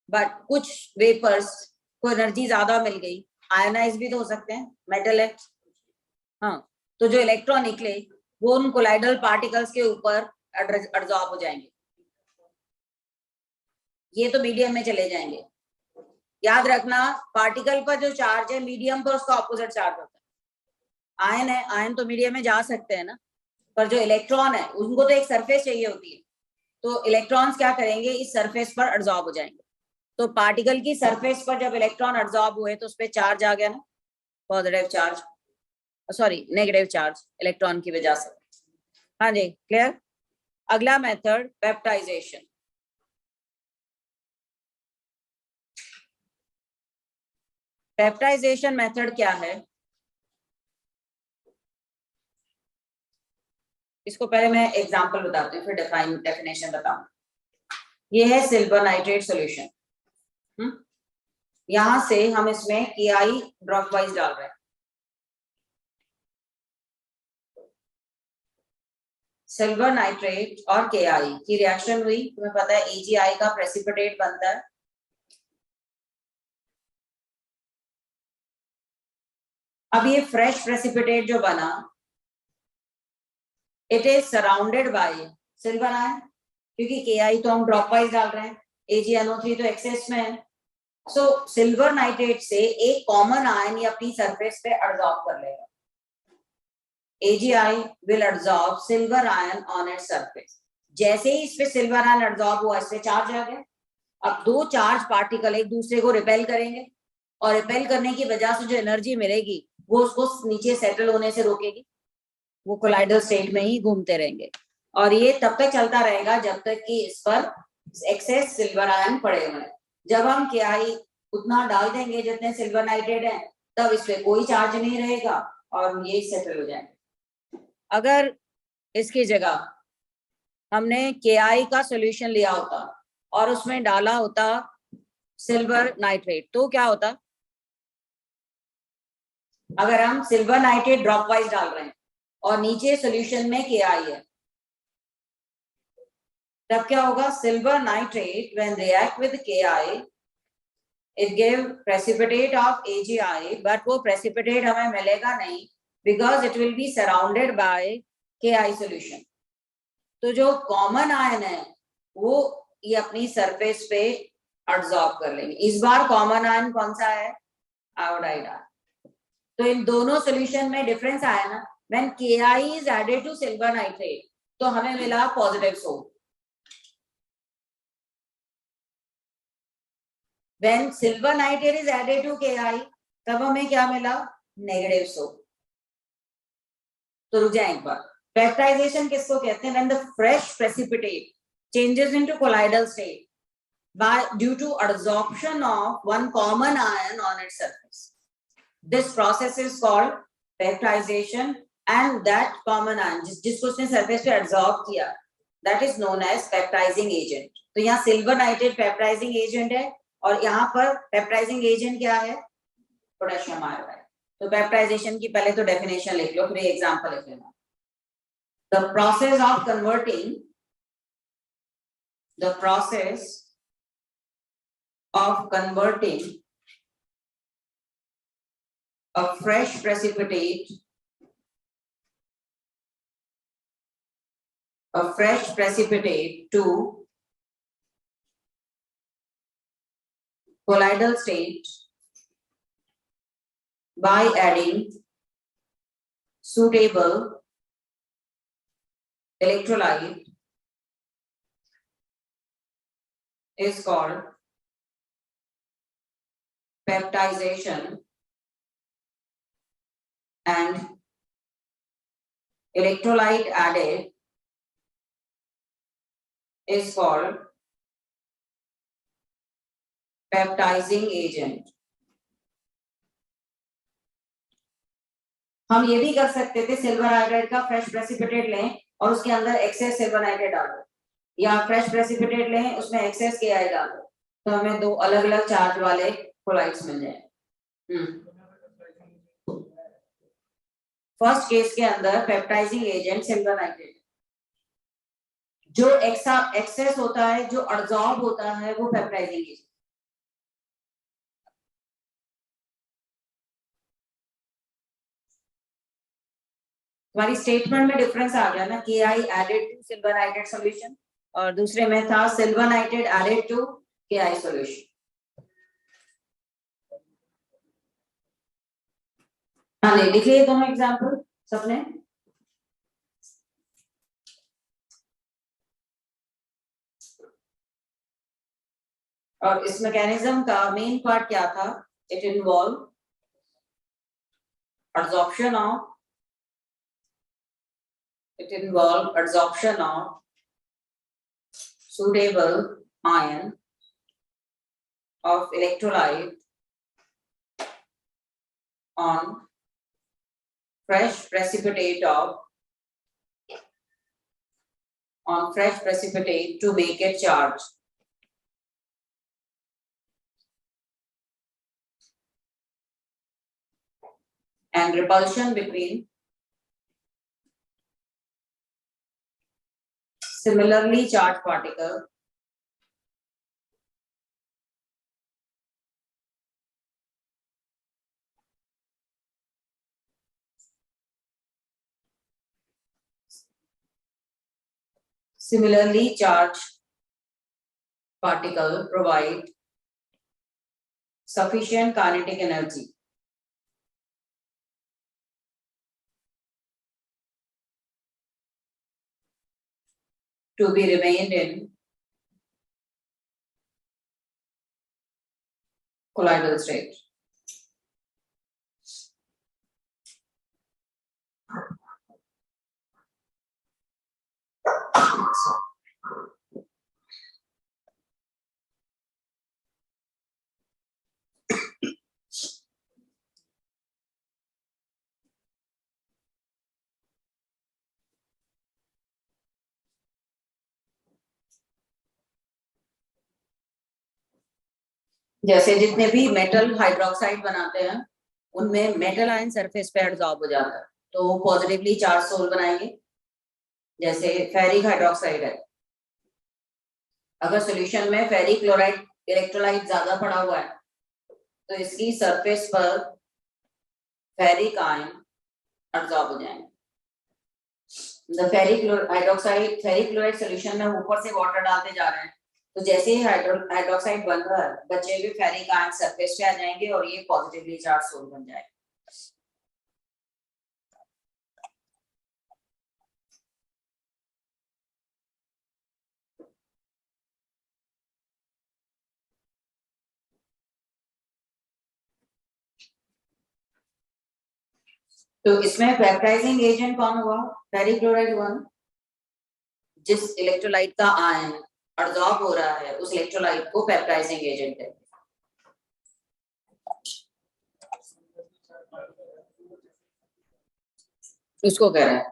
बट कुछ वेपर्स को एनर्जी ज्यादा मिल गई, आयनाइज भी तो हो सकते हैं, मेटल है। हाँ, तो जो इलेक्ट्रॉन निकले वो उन कोलाइडल पार्टिकल्स के ऊपर अब्सॉर्ब हो जाएंगे, ये तो मीडियम में चले जाएंगे। याद रखना, पार्टिकल पर जो चार्ज है मीडियम पर उसका ऑपोजिट चार्ज होता है। आयन है, आयन तो मीडियम में जा सकते हैं ना, पर जो इलेक्ट्रॉन है उनको तो एक सरफेस चाहिए होती है, तो इलेक्ट्रॉन्स क्या करेंगे, इस सरफेस पर अब्सॉर्ब हो जाएंगे। तो पार्टिकल की सरफेस पर जब इलेक्ट्रॉन अब्सॉर्ब हुए तो उस पर चार्ज आ गया ना, positive charge, sorry negative charge electron की वजह से। हाँ जी, क्लियर? अगला मेथड पेप्टाइजेशन। पेप्टाइजेशन मेथड क्या है, इसको पहले मैं एग्जांपल बताती हूँ, फिर डेफिनेशन बताऊँ। ये है सिल्वर नाइट्रेट सॉल्यूशन। यहां से हम इसमें KI ड्रॉप वाइज डाल रहे हैं। सिल्वर नाइट्रेट और KI की रिएक्शन हुई, तुम्हें पता है AgI का प्रेसिपिटेट बनता है। अब ये फ्रेश प्रेसिपिटेट जो बना, it is surrounded by silver ion, क्योंकि KI तो हम ड्रॉप वाइज डाल रहे हैं, AgNO3 तो एक्सेस में है। सो सिल्वर नाइट्रेट से एक कॉमन आयन ये अपनी सरफेस पे एब्जॉर्ब कर लेगा। AgI will absorb silver ion on its surface. जैसे ही इस पे सिल्वर आयन एब्जॉर्ब हुआ, इस पे चार्ज आ गया। अब दो चार्ज पार्टिकल एक दूसरे को रिपेल करेंगे, और रिपेल करने की वजह से जो एनर्जी मिलेगी वो उसको नीचे सेटल होने से रोकेगी। वो कोलाइडल स्टेट में ही घूमते रहेंगे, और ये तब तक चलता रहेगा जब तक कि इस पर एक्सेस सिल्वर आयन पड़े हुए हैं। जब हम KI उतना डाल देंगे जितने सिल्वर नाइट्रेट है, तब इस पे कोई चार्ज नहीं रहेगा और ये सेटल हो जाएंगे। अगर इसकी जगह हमने KI का सॉल्यूशन लिया होता और उसमें डाला होता सिल्वर नाइट्रेट, तो क्या होता? अगर हम सिल्वर नाइट्रेट ड्रॉप वाइज डाल रहे हैं और नीचे सॉल्यूशन में KI है, तब क्या होगा? Silver nitrate when react with KI it give precipitate of AgI, but वो प्रेसिपिटेट हमें मिलेगा नहीं, because it will be surrounded by KI solution. तो जो कॉमन आयन है वो ये अपनी सरफेस पे एब्जॉर्ब कर लेंगे। इस बार कॉमन आयन कौन सा है? Iodide ion. तो इन दोनों सॉल्यूशन में डिफरेंस आया ना। When KI is added to silver nitrate तो हमें मिला positive sol, when silver nitrate is added to KI तब हमें क्या मिला? Negative sol. तो रुक जाए एक बार, Factorization किसको कहते हैं? When the fresh precipitate changes into colloidal state by due to adsorption of one common ion on its surface. This process is called factorization, and that common ion जिसको उसने surface पे absorb किया, that is known as factorizing agent. तो यहाँ silver nitrate factorizing agent है, और यहाँ पर factorizing agent क्या है? Potassium iodide. तो factorization की पहले तो definition लिख लो, फिर एग्जांपल लिख लेना। The process of converting a fresh precipitate to colloidal state by adding suitable electrolyte is called peptization, and electrolyte added is called peptizing agent. हम ये भी कर सकते थे, सिल्वर आयोडाइड का फ्रेश प्रेसिपिटेट लें और उसके अंदर एक्सेस सिल्वर नाइट्रेट डालो, या फ्रेश प्रेसिपिटेट लें उसमें एक्सेस KI डालो, तो हमें दो अलग अलग चार्ज वाले कोलाइड्स मिल जाए। फर्स्ट केस के अंदर पेप्टाइजिंग एजेंट सिल्वर नाइट्रेट, जो एक्सेस होता है, जो एब्जॉर्ब होता है, वो पेप्टाइजिंग एजेंट। तुम्हारी स्टेटमेंट में डिफरेंस आ गया ना, KI added to silver nitrate solution, और दूसरे में था silver nitrate added to KI solution. हाँ, लिख लिए दोनों एग्जांपल सबने। और इस मैकेनिज्म का मेन पार्ट क्या था? It involve adsorption of suitable ion of electrolyte on fresh precipitate to make it charged. and repulsion between similarly charged particle provide sufficient kinetic energy to be remained in colloidal state. जैसे जितने भी metal hydroxide बनाते हैं उनमें metal ion surface पे एडसॉर्ब हो जाता है तो वो पॉजिटिवली चार्ज सोल बनाएंगे। जैसे फेरिक हाइड्रोक्साइड है, अगर सॉल्यूशन में फेरिक क्लोराइड इलेक्ट्रोलाइट ज्यादा पड़ा हुआ है तो इसकी सरफेस पर फेरिक आयन एडसॉर्ब हो जाएंगे। फेरिक क्लोराइड सॉल्यूशन में ऊपर से वाटर डालते जा रहे हैं तो जैसे ही हाइड्रोक्साइड बन रहा है बचे हुए फेरिक आयन सरफेस पे आ जाएंगे और ये पॉजिटिवली चार्ज सोल बन जाएगा। तो इसमें पेप्टाइजिंग एजेंट कौन हुआ? फेरिक क्लोराइड हुआ। जिस इलेक्ट्रोलाइट का आयन एडसॉर्ब हो रहा है उस इलेक्ट्रोलाइट को पेप्टाइजिंग एजेंट कहते हैं। उसको कह रहा है।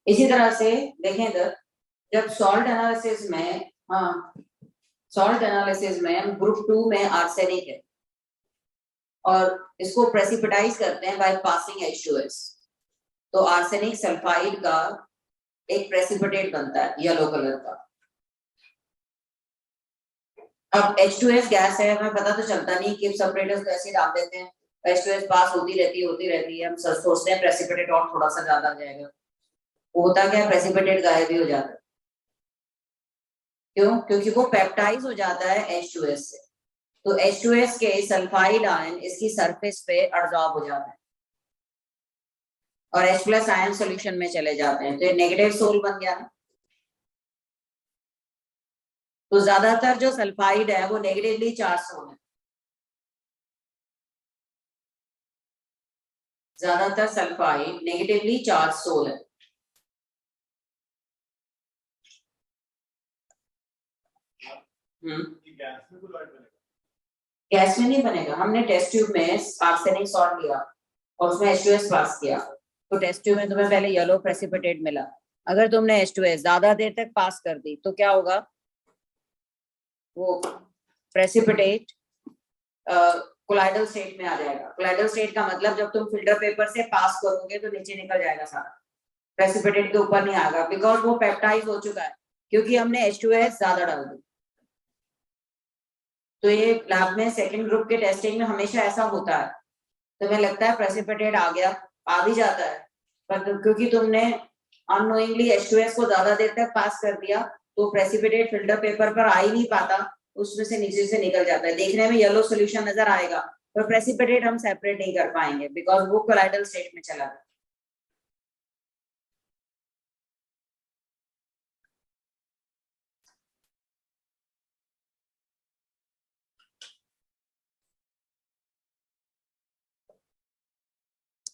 इसी तरह से देखें इधर, जब सॉल्ट एनालिसिस में ग्रुप 2 में आर्सेनिक है और इसको प्रेसिपिटाइज करते हैं बाय पासिंग H2S तो आर्सेनिक सल्फाइड का एक प्रेसिपिटेट बनता है येलो कलर का। अब H2S गैस है, हमें पता तो चलता नहीं कि सेपरेटर्स तो ऐसे डाल देते हैं, H2S पास होती रहती है, हम सोचते हैं प्रेसिपिटेट और थोड़ा सा ज्यादा आ जाएगा, होता क्या प्रेसिपिटेट गायब ही हो जाता है। क्यों? क्योंकि वो पेप्टाइज हो जाता है H2S से, तो H2S के सल्फाइड आयन इसकी सरफेस पे एडसॉर्ब हो जाते हैं और H+ आयन सॉल्यूशन में चले जाते हैं, तो ये नेगेटिव सोल बन गया ना। तो ज्यादातर जो सल्फाइड है वो नेगेटिवली चार्ज सोल है, ज्यादातर सल्फाइड नेगेटिवली चार्ज सोल है। गैस में नहीं बनेगा, हमने टेस्ट ट्यूब में आर्सेनिक सॉल्ट लिया और उसमें H2S पास किया तो टेस्ट ट्यूब में तुम्हें पहले येलो प्रेसिपिटेट मिला, अगर तुमने H2S ज्यादा देर तक पास कर दी तो क्या होगा, वो प्रेसिपिटेट कोलाइडल स्टेट में आ जाएगा। कोलाइडल स्टेट का मतलब जब तुम फिल्टर पेपर से पास करोगे तो नीचे निकल जाएगा सारा, प्रेसिपिटेट के ऊपर नहीं आएगा, बिकॉज वो पेप्टाइज हो चुका है क्योंकि हमने H2S ज्यादा डाल दी। तो ये लैब में सेकंड ग्रुप के टेस्टिंग में हमेशा ऐसा होता है, तुम्हें लगता है प्रेसिपिटेट आ गया, आ भी जाता है, पर क्योंकि तुमने अननोइंगली H2S को ज्यादा देर तक पास कर दिया तो प्रेसिपिटेट फिल्टर पेपर पर आ ही नहीं पाता, उसमें से नीचे से निकल जाता है, देखने में येलो सॉल्यूशन नजर आएगा पर प्रेसिपिटेट हम सेपरेट नहीं कर पाएंगे बिकॉज वो कोलाइडल स्टेट में चला गया।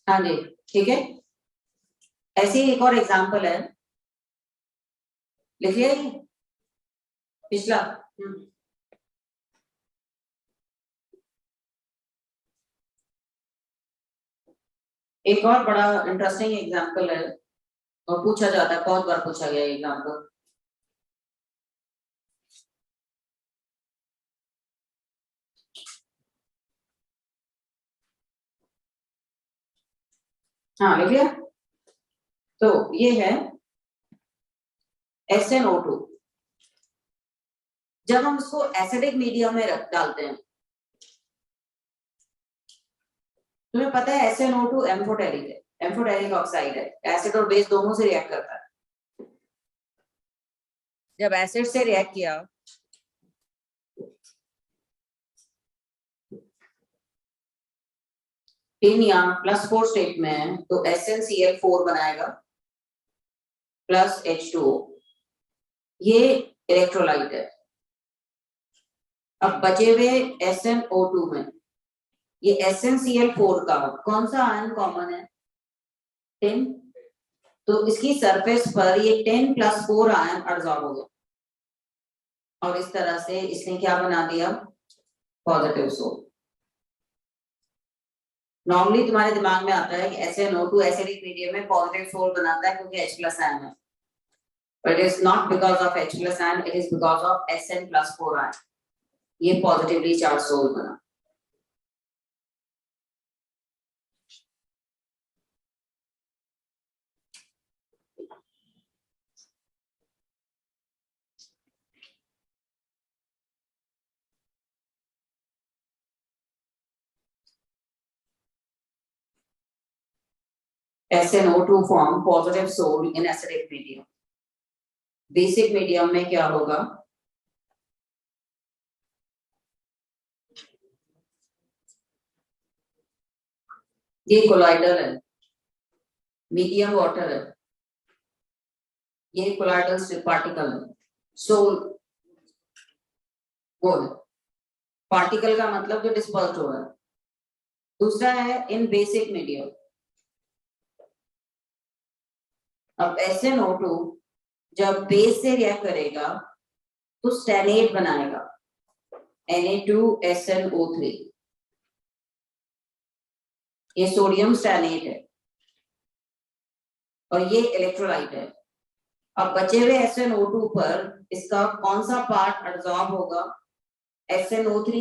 हाँ जी ठीक है, ऐसे ही एक और एग्जांपल है, लिखिए पिछला। एक और बड़ा इंटरेस्टिंग एग्जांपल है और पूछा जाता है, बहुत बार पूछा गया एग्जांपल। हाँ लिख लिया। तो ये है SnO2। जब हम इसको एसिडिक मीडियम में रख डालते हैं, तुम्हें पता है SnO2 एम्फोटेरिक है, एम्फोटेरिक ऑक्साइड है, एसिड और बेस दोनों से रिएक्ट करता है। जब एसिड से रिएक्ट किया इन या +4 स्टेट में है, तो SnCl4 बनाएगा प्लस H2O, ये इलेक्ट्रोलाइट है। अब बचे हुए SnO2 में ये SnCl4 का कौन सा आयन कॉमन है? 10। तो इसकी सरफेस पर ये 10+4 आयन एब्जॉर्ब हो गया और इस तरह से इसने क्या बना दिया? Positive soul. नॉर्मली तुम्हारे दिमाग में आता है कि SnO2 एसिडिक मीडियम में पॉजिटिव सोल बनाता है क्योंकि H+ आयन है, but it is not because of H+ ion, it is because of Sn+4 ion. ये पॉजिटिवली चार्ज सोल बना। SnO2 form positive soul in acidic medium. Basic medium में क्या होगा? ये कोलाइडल है, मीडियम वाटर है, ये कोलाइडल स्ट्रिप पार्टिकल है, सोल वो है। पार्टिकल का मतलब जो डिस्पर्स हो रहा है। दूसरा है इन बेसिक मीडियम। अब SnO2 जब बेस से रिएक्ट करेगा तो स्टेनेट बनाएगा, Na2SnO3। ये सोडियम स्टेनेट है और ये इलेक्ट्रोलाइट है। अब बचे हुए SnO2 पर इसका कौन सा पार्ट एब्जॉर्ब होगा? SnO3।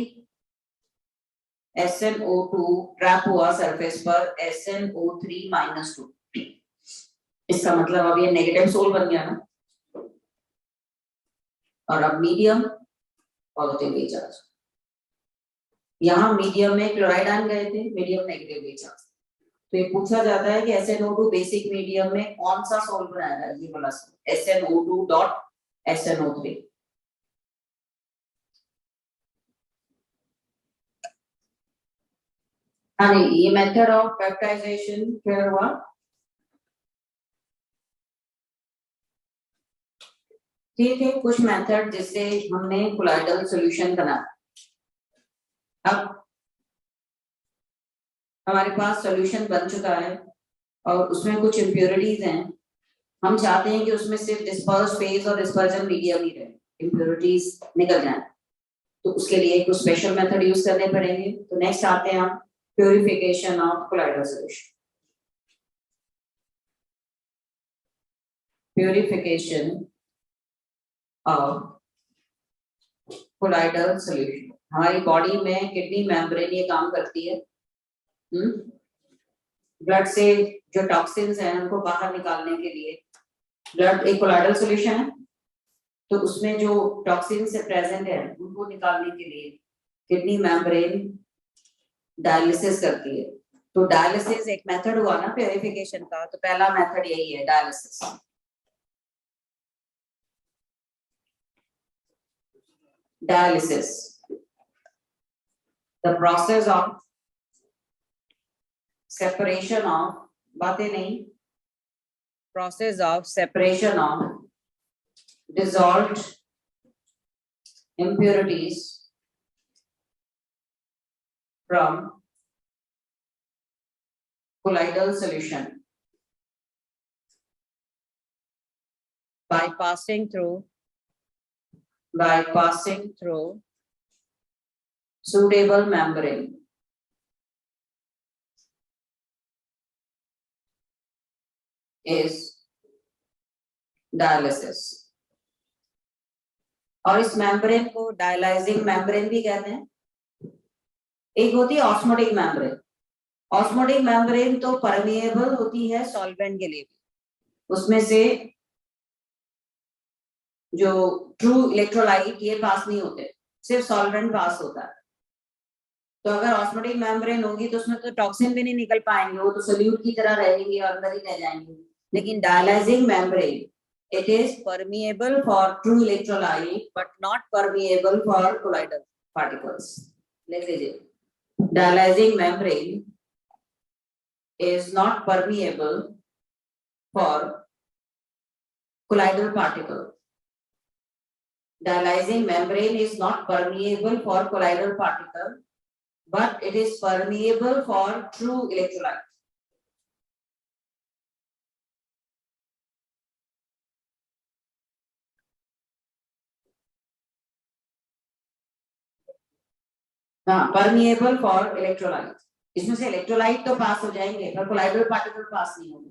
SnO2 ट्रैप हुआ सरफेस पर SnO3-2। इसका मतलब अब ये नेगेटिव सोल बन गया ना, और अब मीडियम पॉजिटिवली चार्ज। यहाँ मीडियम में क्लोराइड आयन गए थे, मीडियम नेगेटिवली चार्ज। तो ये पूछा जाता है कि SnO2 बेसिक मीडियम में कौन सा सोल बनाएगा? ये वाला सोल, SnO2.SnO3। हाँ नहीं, ये मेथड ऑफ पेप्टाइजेशन क्या हुआ? ठीक है, कुछ मेथड जिससे हमने कोलाइडल सॉल्यूशन बनाया। अब हमारे पास सॉल्यूशन बन चुका है और उसमें कुछ इम्प्योरिटीज हैं। हम चाहते हैं कि उसमें सिर्फ डिस्पर्स फेज और डिस्पर्जन मीडियम ही रहे, इम्प्योरिटीज निकल जाए। तो उसके लिए कुछ स्पेशल मेथड यूज करने पड़ेंगे। तो नेक्स्ट आते हैं हम purification of colloidal solution. Purification of colloidal solution. हमारी बॉडी में किडनी मेम्ब्रेन ये काम करती है, ब्लड से जो टॉक्सिन्स हैं उनको बाहर निकालने के लिए। ब्लड एक कोलाइडल सॉल्यूशन है, तो उसमें जो टॉक्सिन्स प्रेजेंट है उनको निकालने के लिए किडनी मेम्ब्रेन डायलिसिस करती है। तो डायलिसिस एक मेथड हुआ ना प्यूरिफिकेशन का, तो पहला मेथड यही है, dialysis. Dialysis, the process of separation of, बातें नहीं, process of separation of dissolved impurities from colloidal solution by passing through suitable membrane is dialysis। और इस मेम्ब्रेन को डायलाइजिंग मेम्ब्रेन भी कहते हैं। एक होती है ऑस्मोटिक मेम्ब्रेन, ऑस्मोटिक मेम्ब्रेन तो परमिएबल होती है सॉल्वेंट के लिए भी, उसमें से जो ट्रू इलेक्ट्रोलाइट ये पास नहीं होते, सिर्फ सॉल्वेंट पास होता है। तो अगर ऑस्मोटिक मेम्ब्रेन होगी तो उसमें तो टॉक्सिन भी नहीं निकल पाएंगे, वो तो सोल्यूट की तरह रहेंगे और अंदर ही रह जाएंगे। लेकिन dialysing membrane, it is permeable for true electrolyte but not permeable for colloidal particles. लिख लीजिए, dialyzing membrane is not permeable for colloidal particle. Dialyzing membrane is not permeable for colloidal particle, but it is permeable for true electrolyte. हाँ, permeable for electrolyte, इसमें से electrolyte तो पास हो जाएंगे पर colloidal particle pass नहीं होंगे।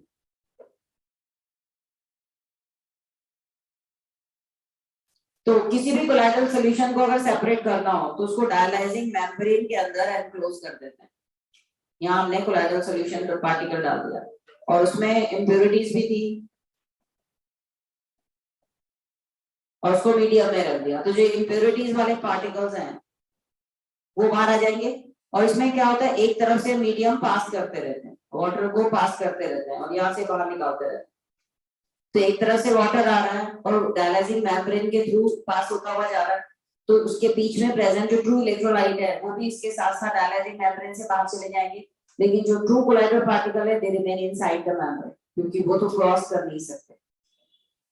तो किसी भी कोलाइडल सॉल्यूशन को अगर सेपरेट करना हो तो उसको डायलाइजिंग मेम्ब्रेन के अंदर एनक्लोज कर देते हैं। यहाँ हमने कोलाइडल सॉल्यूशन का पार्टिकल डाल दिया और उसमें इम्प्योरिटीज भी थी और उसको मीडियम में रख दिया, तो जो इम्प्योरिटीज वाले पार्टिकल्स हैं वो बाहर आ जाएंगे। और इसमें क्या होता है, एक तरफ से मीडियम पास करते रहते हैं, वाटर को पास करते रहते हैं और यहाँ से बाहर निकालते रहते हैं। तो एक तरफ से वाटर आ रहा है और डायलाइजिंग मेम्ब्रेन के थ्रू पास होता हुआ जा रहा है, तो उसके बीच में प्रेजेंट जो ट्रू इलेक्ट्रोलाइट है वो भी इसके साथ साथ डायलाइजिंग मेम्ब्रेन से बाहर चले जाएंगे। लेकिन जो ट्रू कोलाइडल पार्टिकल है they remain inside the membrane, क्योंकि वो तो क्रॉस कर नहीं सकते।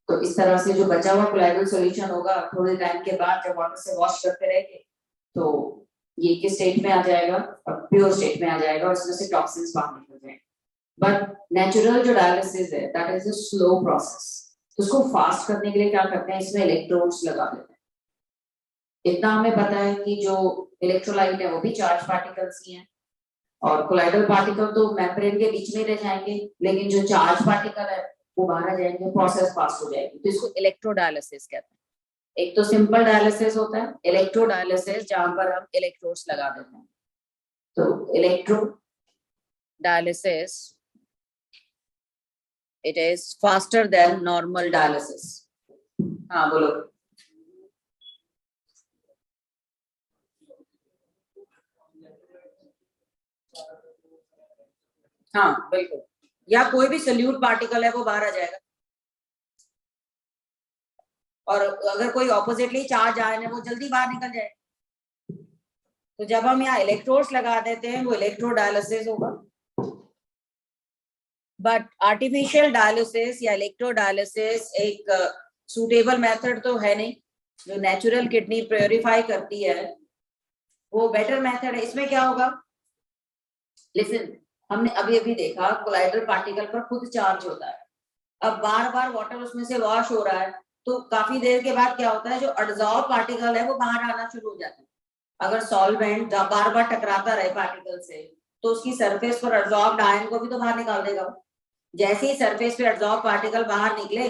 तो इस तरह से जो बचा हुआ कोलाइडल सॉल्यूशन होगा थोड़े टाइम के बाद जब वाटर से वॉश करते रहेंगे तो ये किस स्टेट में आ जाएगा, प्योर स्टेट में आ जाएगा और इसमें से टॉक्सिन्स बाहर निकल जाएंगे। बट नेचुरल जो डायलिसिस है that is a slow process, तो उसको फास्ट करने के लिए क्या करते हैं, इसमें इलेक्ट्रोड्स लगा देते हैं। इतना हमें पता है कि जो इलेक्ट्रोलाइट है वो भी चार्ज पार्टिकल्स ही हैं और कोलाइडल पार्टिकल तो मेम्ब्रेन के बीच में रह जाएंगे, लेकिन जो चार्ज पार्टिकल है वो बाहर आ जाएंगे, प्रोसेस फास्ट हो जाएगी। तो इसको इलेक्ट्रोडायलिसिस कहते हैं। एक तो सिंपल डायलिसिस होता है, इलेक्ट्रोडायलिसिस जहां पर हम इलेक्ट्रोड्स लगा देते हैं। तो electrodialysis it is faster than normal dialysis. हाँ बोलो। हाँ बिल्कुल, या कोई भी सोल्यूट पार्टिकल है वो बाहर आ जाएगा और अगर कोई ऑपोजिटली चार्ज आए ना वो जल्दी बाहर निकल जाए। तो जब हम यहाँ इलेक्ट्रोड्स लगा देते हैं वो इलेक्ट्रोडायलिसिस होगा। बट आर्टिफिशियल डायलिसिस या इलेक्ट्रोडायलिसिस एक सूटेबल मेथड तो है नहीं। जो नेचुरल किडनी प्योरीफाई करती है वो बेटर मेथड है। इसमें क्या होगा, लिसन, हमने अभी अभी देखा कोलाइडल पार्टिकल पर खुद चार्ज होता है। अब बार बार वाटर उसमें से वॉश हो रहा है तो काफी देर के बाद क्या होता है, जो अडजॉर्ब पार्टिकल है वो बाहर आना शुरू हो जाता है। अगर सॉल्वेंट बार बार टकराता रहे पार्टिकल से तो उसकी सरफेस पर अडजॉर्ब आयन को भी तो बाहर निकाल देगा। जैसे ही सरफेस पे अडजॉर्ब पार्टिकल बाहर निकले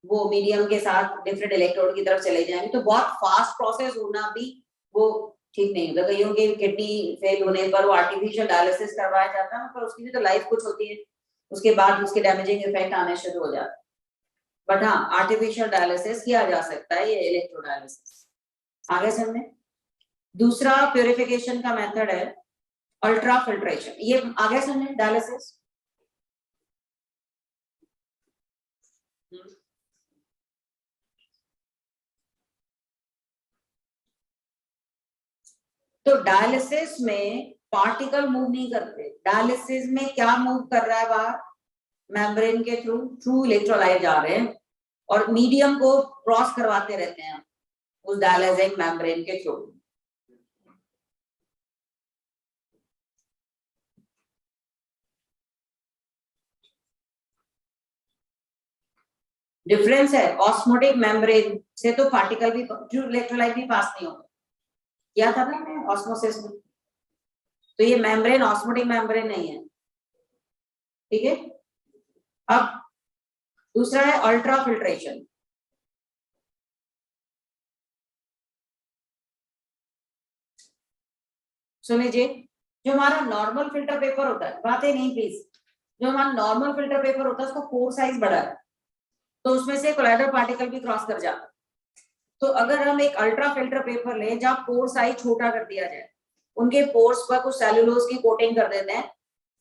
वो मीडियम के साथ डिफरेंट इलेक्ट्रोड की तरफ चले जाएंगे। तो बहुत फास्ट प्रोसेस होना भी वो ठीक नहीं होता। कईयों के किडनी फेल होने पर वो आर्टिफिशियल डायलिसिस करवाया जाता है पर उसकी भी तो लाइफ कुछ होती है, उसके बाद उसके डैमेजिंग इफेक्ट आने शुरू हो जाते हैं। बट हाँ, आर्टिफिशियल डायलिसिस किया जा सकता है, ये इलेक्ट्रोडायलिसिस। आगे समझे, दूसरा प्यूरिफिकेशन का मेथड है अल्ट्रा फिल्ट्रेशन। ये आगे समझे डायलिसिस। तो डायलिसिस में पार्टिकल मूव नहीं करते, डायलिसिस में क्या मूव कर रहा है बाहर, मेम्ब्रेन के थ्रू ट्रू इलेक्ट्रोलाइट जा रहे हैं और मीडियम को क्रॉस करवाते रहते हैं उस डायलाइजिंग मेम्ब्रेन के थ्रू। डिफरेंस है, ऑस्मोटिक मेम्ब्रेन से तो पार्टिकल भी ट्रू इलेक्ट्रोलाइट भी पास नहीं होगा, क्या था ना ऑस्मोसिस में। तो ये मेम्ब्रेन ऑस्मोटिक मेम्ब्रेन नहीं है, ठीक है। अब दूसरा है अल्ट्रा फिल्ट्रेशन। सुन लीजिए, जो हमारा नॉर्मल फिल्टर पेपर होता है, बातें नहीं प्लीज, जो हमारा नॉर्मल फिल्टर पेपर होता है उसका पोर साइज बड़ा है, तो उसमें से कोलाइडल पार्टिकल भी क्रॉस कर जाता है। तो अगर हम एक अल्ट्रा फिल्टर पेपर लें जहां पोर साइज छोटा कर दिया जाए, उनके पोर्स पर कुछ सेल्यूलोज की कोटिंग कर देते हैं,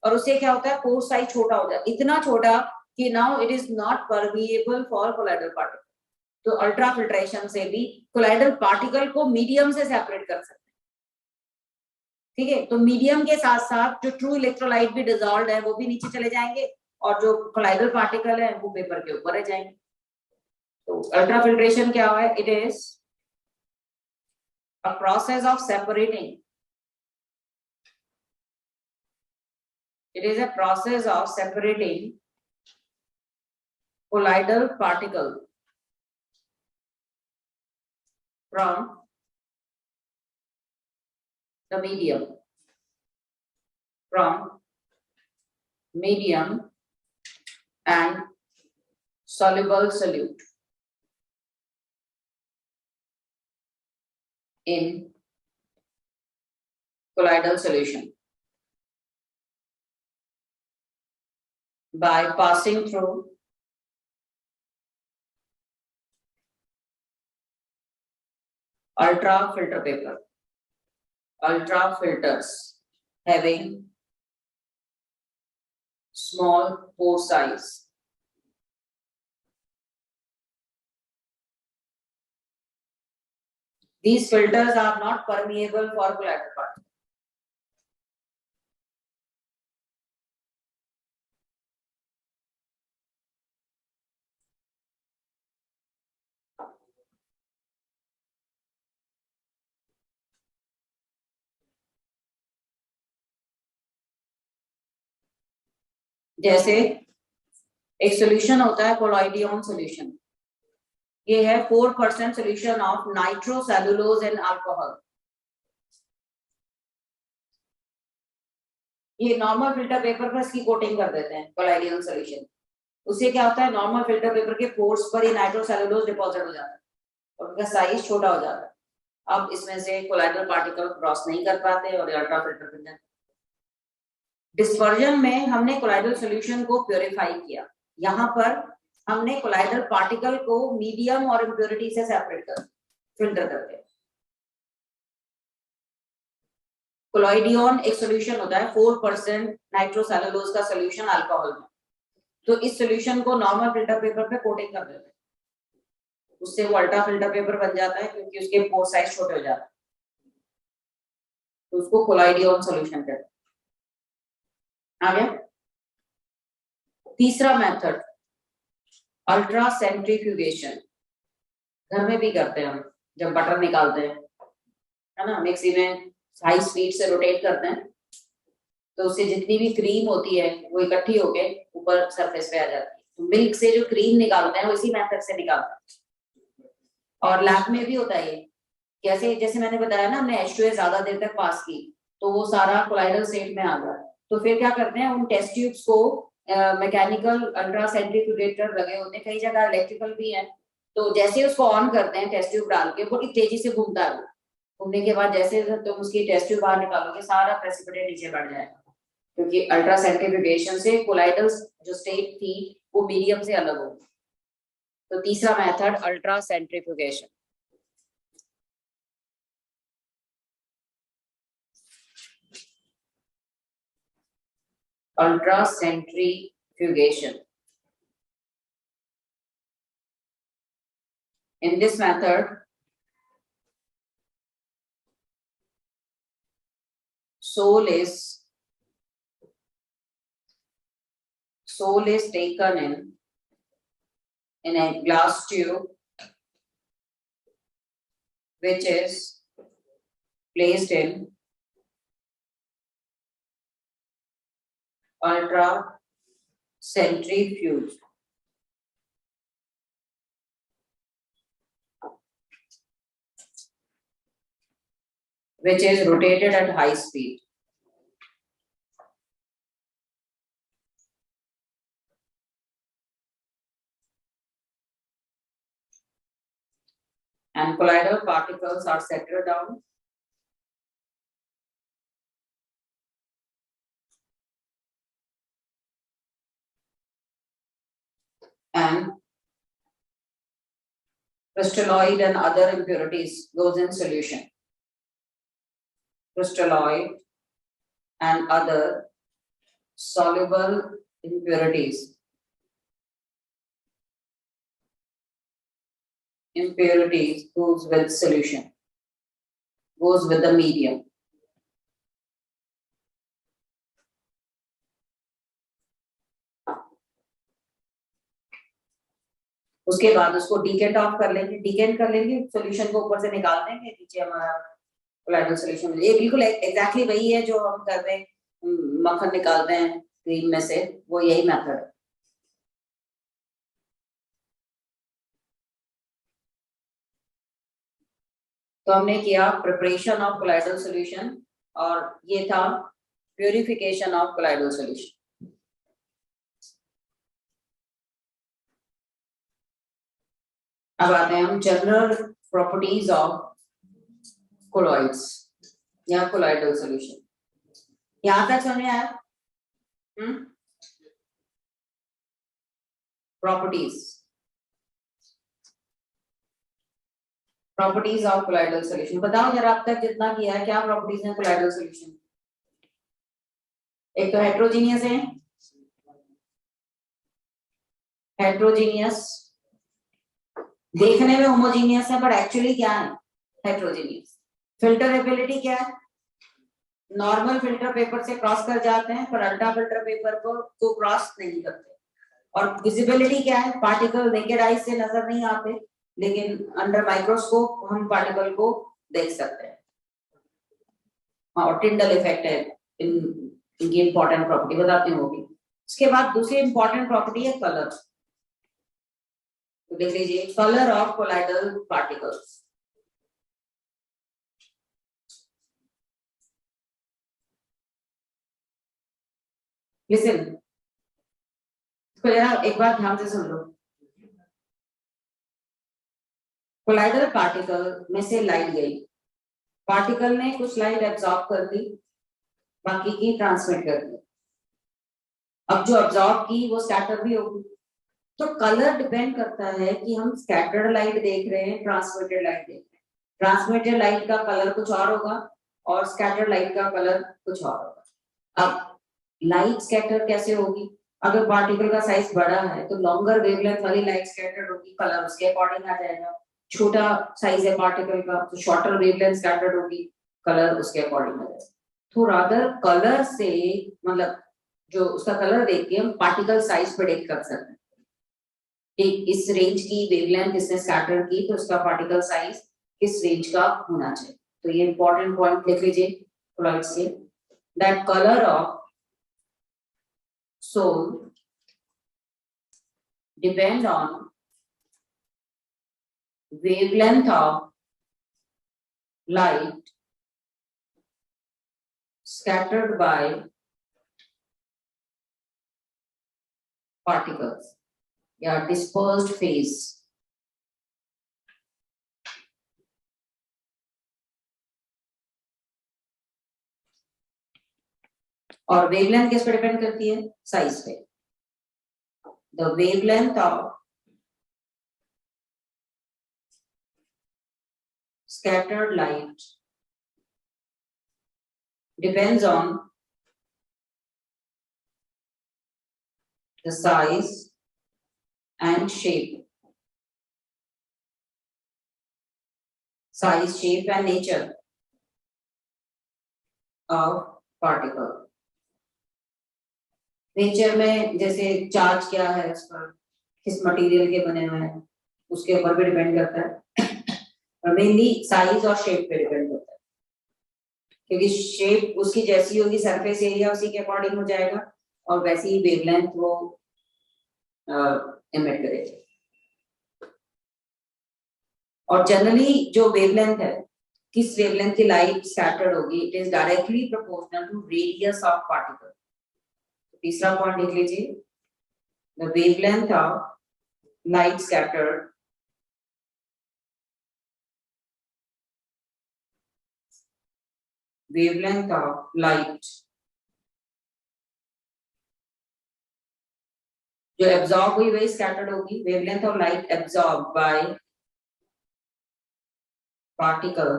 और उससे क्या होता है, पोर साइज छोटा हो जाता है, इतना छोटा कि now it is not permeable for colloidal particle. तो अल्ट्रा फिल्ट्रेशन से भी कोलाइडल पार्टिकल को मीडियम से सेपरेट कर सकते हैं। ठीक है, तो मीडियम के साथ साथ जो ट्रू इलेक्ट्रोलाइट भी डिसॉल्व है वो भी नीचे चले जाएंगे, और जो कोलाइडल पार्टिकल है वो पेपर के ऊपर रह जाएंगे। तो अल्ट्रा फिल्ट्रेशन क्या है, it is a process of separating, it is a process of separating colloidal particle from the medium, and soluble solute in colloidal solution by passing through ultra filter paper, ultra filters having small pore size. These filters are not permeable for colloidal particles. जैसे एक solution होता है कोलॉइडियन solution, ये है 4% solution of nitrocellulose and alcohol. ये normal filter paper पर इसकी coating कर देते हैं कोलॉइडियन सोल्यूशन, उससे क्या होता है, नॉर्मल फिल्टर पेपर के पोर्स पर ही नाइट्रोसेलुलोज डिपॉजिट हो जाता है और उनका साइज छोटा हो जाता है। अब इसमें से कोलॉइडल पार्टिकल क्रॉस नहीं कर पाते और अल्ट्रा फिल्टर बन जाते। डिस्पर्जन में हमने कोलॉइडल सॉल्यूशन को प्योरीफाई किया, यहाँ पर हमने कोलॉइडल पार्टिकल को मीडियम और इम्प्योरिटी से सेपरेट कर फिल्टर करते हैं। कोलॉइडियन एक सॉल्यूशन होता है 4% नाइट्रोसेलुलोज का सॉल्यूशन अल्कोहल में, तो इस सॉल्यूशन को नॉर्मल फिल्टर पेपर पे कोटिंग कर देते हैं, उससे वो अल्ट्रा फिल्टर पेपर बन जाता है क्योंकि उसके पोर साइज छोटे हो जाते हैं, तो उसको कोलॉइडियन सॉल्यूशन कहते हैं। आ गया तीसरा मेथड, अल्ट्रा सेंट्रीफ्यूगेशन। घर में भी करते हैं हम, जब बटर निकालते हैं, है ना, मिक्सी में हाई स्पीड से रोटेट करते हैं, तो उससे जितनी भी क्रीम होती है वो इकट्ठी होके ऊपर सरफेस पे आ जाती है। तो मिल्क से जो क्रीम निकालते हैं वो इसी मेथड से निकालते हैं। और लैब में भी होता है ये, कैसे, जैसे मैंने बताया ना, हमने H2A ज्यादा देर तक पास की तो वो सारा कोलाइडल स्टेट में आ गया, तो फिर क्या करते हैं, उन टेस्ट ट्यूब्स को मैकेनिकल अल्ट्रा सेंट्रीफ्यूगेटर लगे होते हैं, कई जगह इलेक्ट्रिकल भी है, तो जैसे उसको ऑन करते हैं टेस्ट ट्यूब डाल के, बड़ी तेजी से घूमता है, घूमने के बाद जैसे तुम उसकी टेस्ट ट्यूब बाहर निकालोगे सारा प्रेसिपिटेट नीचे बढ़ जाएगा, क्योंकि अल्ट्रा सेंट्रीफ्यूगेशन से कोलाइडल जो स्टेट थी वो मीडियम से अलग होगी। तो तीसरा method ultra centrifugation. Ultra centrifugation. In this method, soul is taken in a glass tube, which is placed in ultra centrifuge. Which is rotated at high speed. And colloidal particles are settled down and crystalloid and other impurities goes in solution. Crystalloid and other soluble impurities goes with solution, goes with the medium. उसके बाद उसको decant of कर लेंगे, decant कर लेंगे, solution को ऊपर से निकाल देंगे, नीचे हमारा कोलाइडल सॉल्यूशन। ये बिल्कुल एग्जैक्टली वही है जो हम कर रहे हैं, मक्खन निकालते हैं क्रीम में से, वो यही मेथड है। तो हमने किया प्रिपरेशन ऑफ कोलाइडल सॉल्यूशन और ये था प्यूरिफिकेशन ऑफ कोलाइडल सॉल्यूशन। अब आते हैं हम जनरल प्रॉपर्टीज ऑफ कोलॉइड्स या कोलाइडल सॉल्यूशन। यहां तक समझ में आया? प्रॉपर्टीज ऑफ कोलाइडल सॉल्यूशन बताओ जरा, अब तक जितना किया है क्या प्रॉपर्टीज हैं कोलाइडल सॉल्यूशन? एक तो हेट्रोजीनियस है, हेट्रोजीनियस देखने में होमोजीनियस है पर एक्चुअली क्या है? हेट्रोजीनियस। फिल्टरेबिलिटी क्या है? नॉर्मल फिल्टर पेपर से क्रॉस कर जाते हैं पर अल्ट्रा फिल्टर पेपर को क्रॉस नहीं करते। और विजिबिलिटी क्या है? पार्टिकल नेकेड आई से नजर नहीं आते लेकिन अंडर माइक्रोस्कोप हम पार्टिकल को देख सकते हैं। और टिंडल इफेक्ट है इनकी इंपॉर्टेंट प्रॉपर्टी बताती हूँ होगी। उसके बाद दूसरी इंपॉर्टेंट प्रॉपर्टी है कलर। तो देख लीजिए, colour of colloidal particles. Listen, इसको जरा एक बार ध्यान से सुन लो। कोलाइडल पार्टिकल में से लाइट गई, पार्टिकल ने कुछ लाइट एब्जॉर्ब कर दी, बाकी की ट्रांसमिट कर दी। अब जो एब्जॉर्ब की वो स्कैटर भी होगी। तो कलर डिपेंड करता है कि हम स्कैटर्ड लाइट देख रहे हैं, ट्रांसमिटेड लाइट देख रहे हैं। ट्रांसमिटेड लाइट का कलर कुछ और होगा और स्कैटर्ड लाइट का कलर कुछ और होगा। अब लाइट स्कैटर कैसे होगी? अगर पार्टिकल का साइज बड़ा है तो लॉन्गर वेवलेंथ वाली लाइट स्कैटर्ड होगी, कलर उसके अकॉर्डिंग आ जाएगा। छोटा साइज है पार्टिकल का तो शॉर्टर वेवलेंथ स्कैटर्ड होगी, कलर उसके अकॉर्डिंग आ जाएगा। तो रादर कलर से, मतलब जो उसका कलर देख के हम पार्टिकल साइज प्रेडिक्ट कर सकते हैं। इस रेंज की वेवलेंथ इसने स्कैटर की तो उसका पार्टिकल साइज किस रेंज का होना चाहिए। तो ये इंपॉर्टेंट पॉइंट लिख लीजिए कोलॉइड्स के, that colour of sol depend on wavelength of light scattered by particles या dispersed phase। और वेवलेंथ किस पे डिपेंड करती है? साइज पे। The wavelength of scattered light depends on the size and shape, size, shape and nature of particle। Nature में जैसे charge क्या है, उस पर किस मटेरियल के बने हुए हैं उसके ऊपर भी डिपेंड करता है और मेनली साइज और शेप पे डिपेंड करता है, क्योंकि शेप उसकी जैसी होगी सरफेस एरिया उसी के अकॉर्डिंग हो जाएगा और वैसी ही वेवलेंथ वो एमिट करेगी। और जनरली जो वेवलेंथ है, किस वेवलेंथ की लाइट स्कैटर्ड होगी, it is directly proportional to radius of particle. तीसरा पॉइंट लिख लीजिए, the wavelength of light scattered wavelength of light जो एब्जॉर्ब हुई वही स्कैटर्ड होगी। Wavelength of light absorb by particle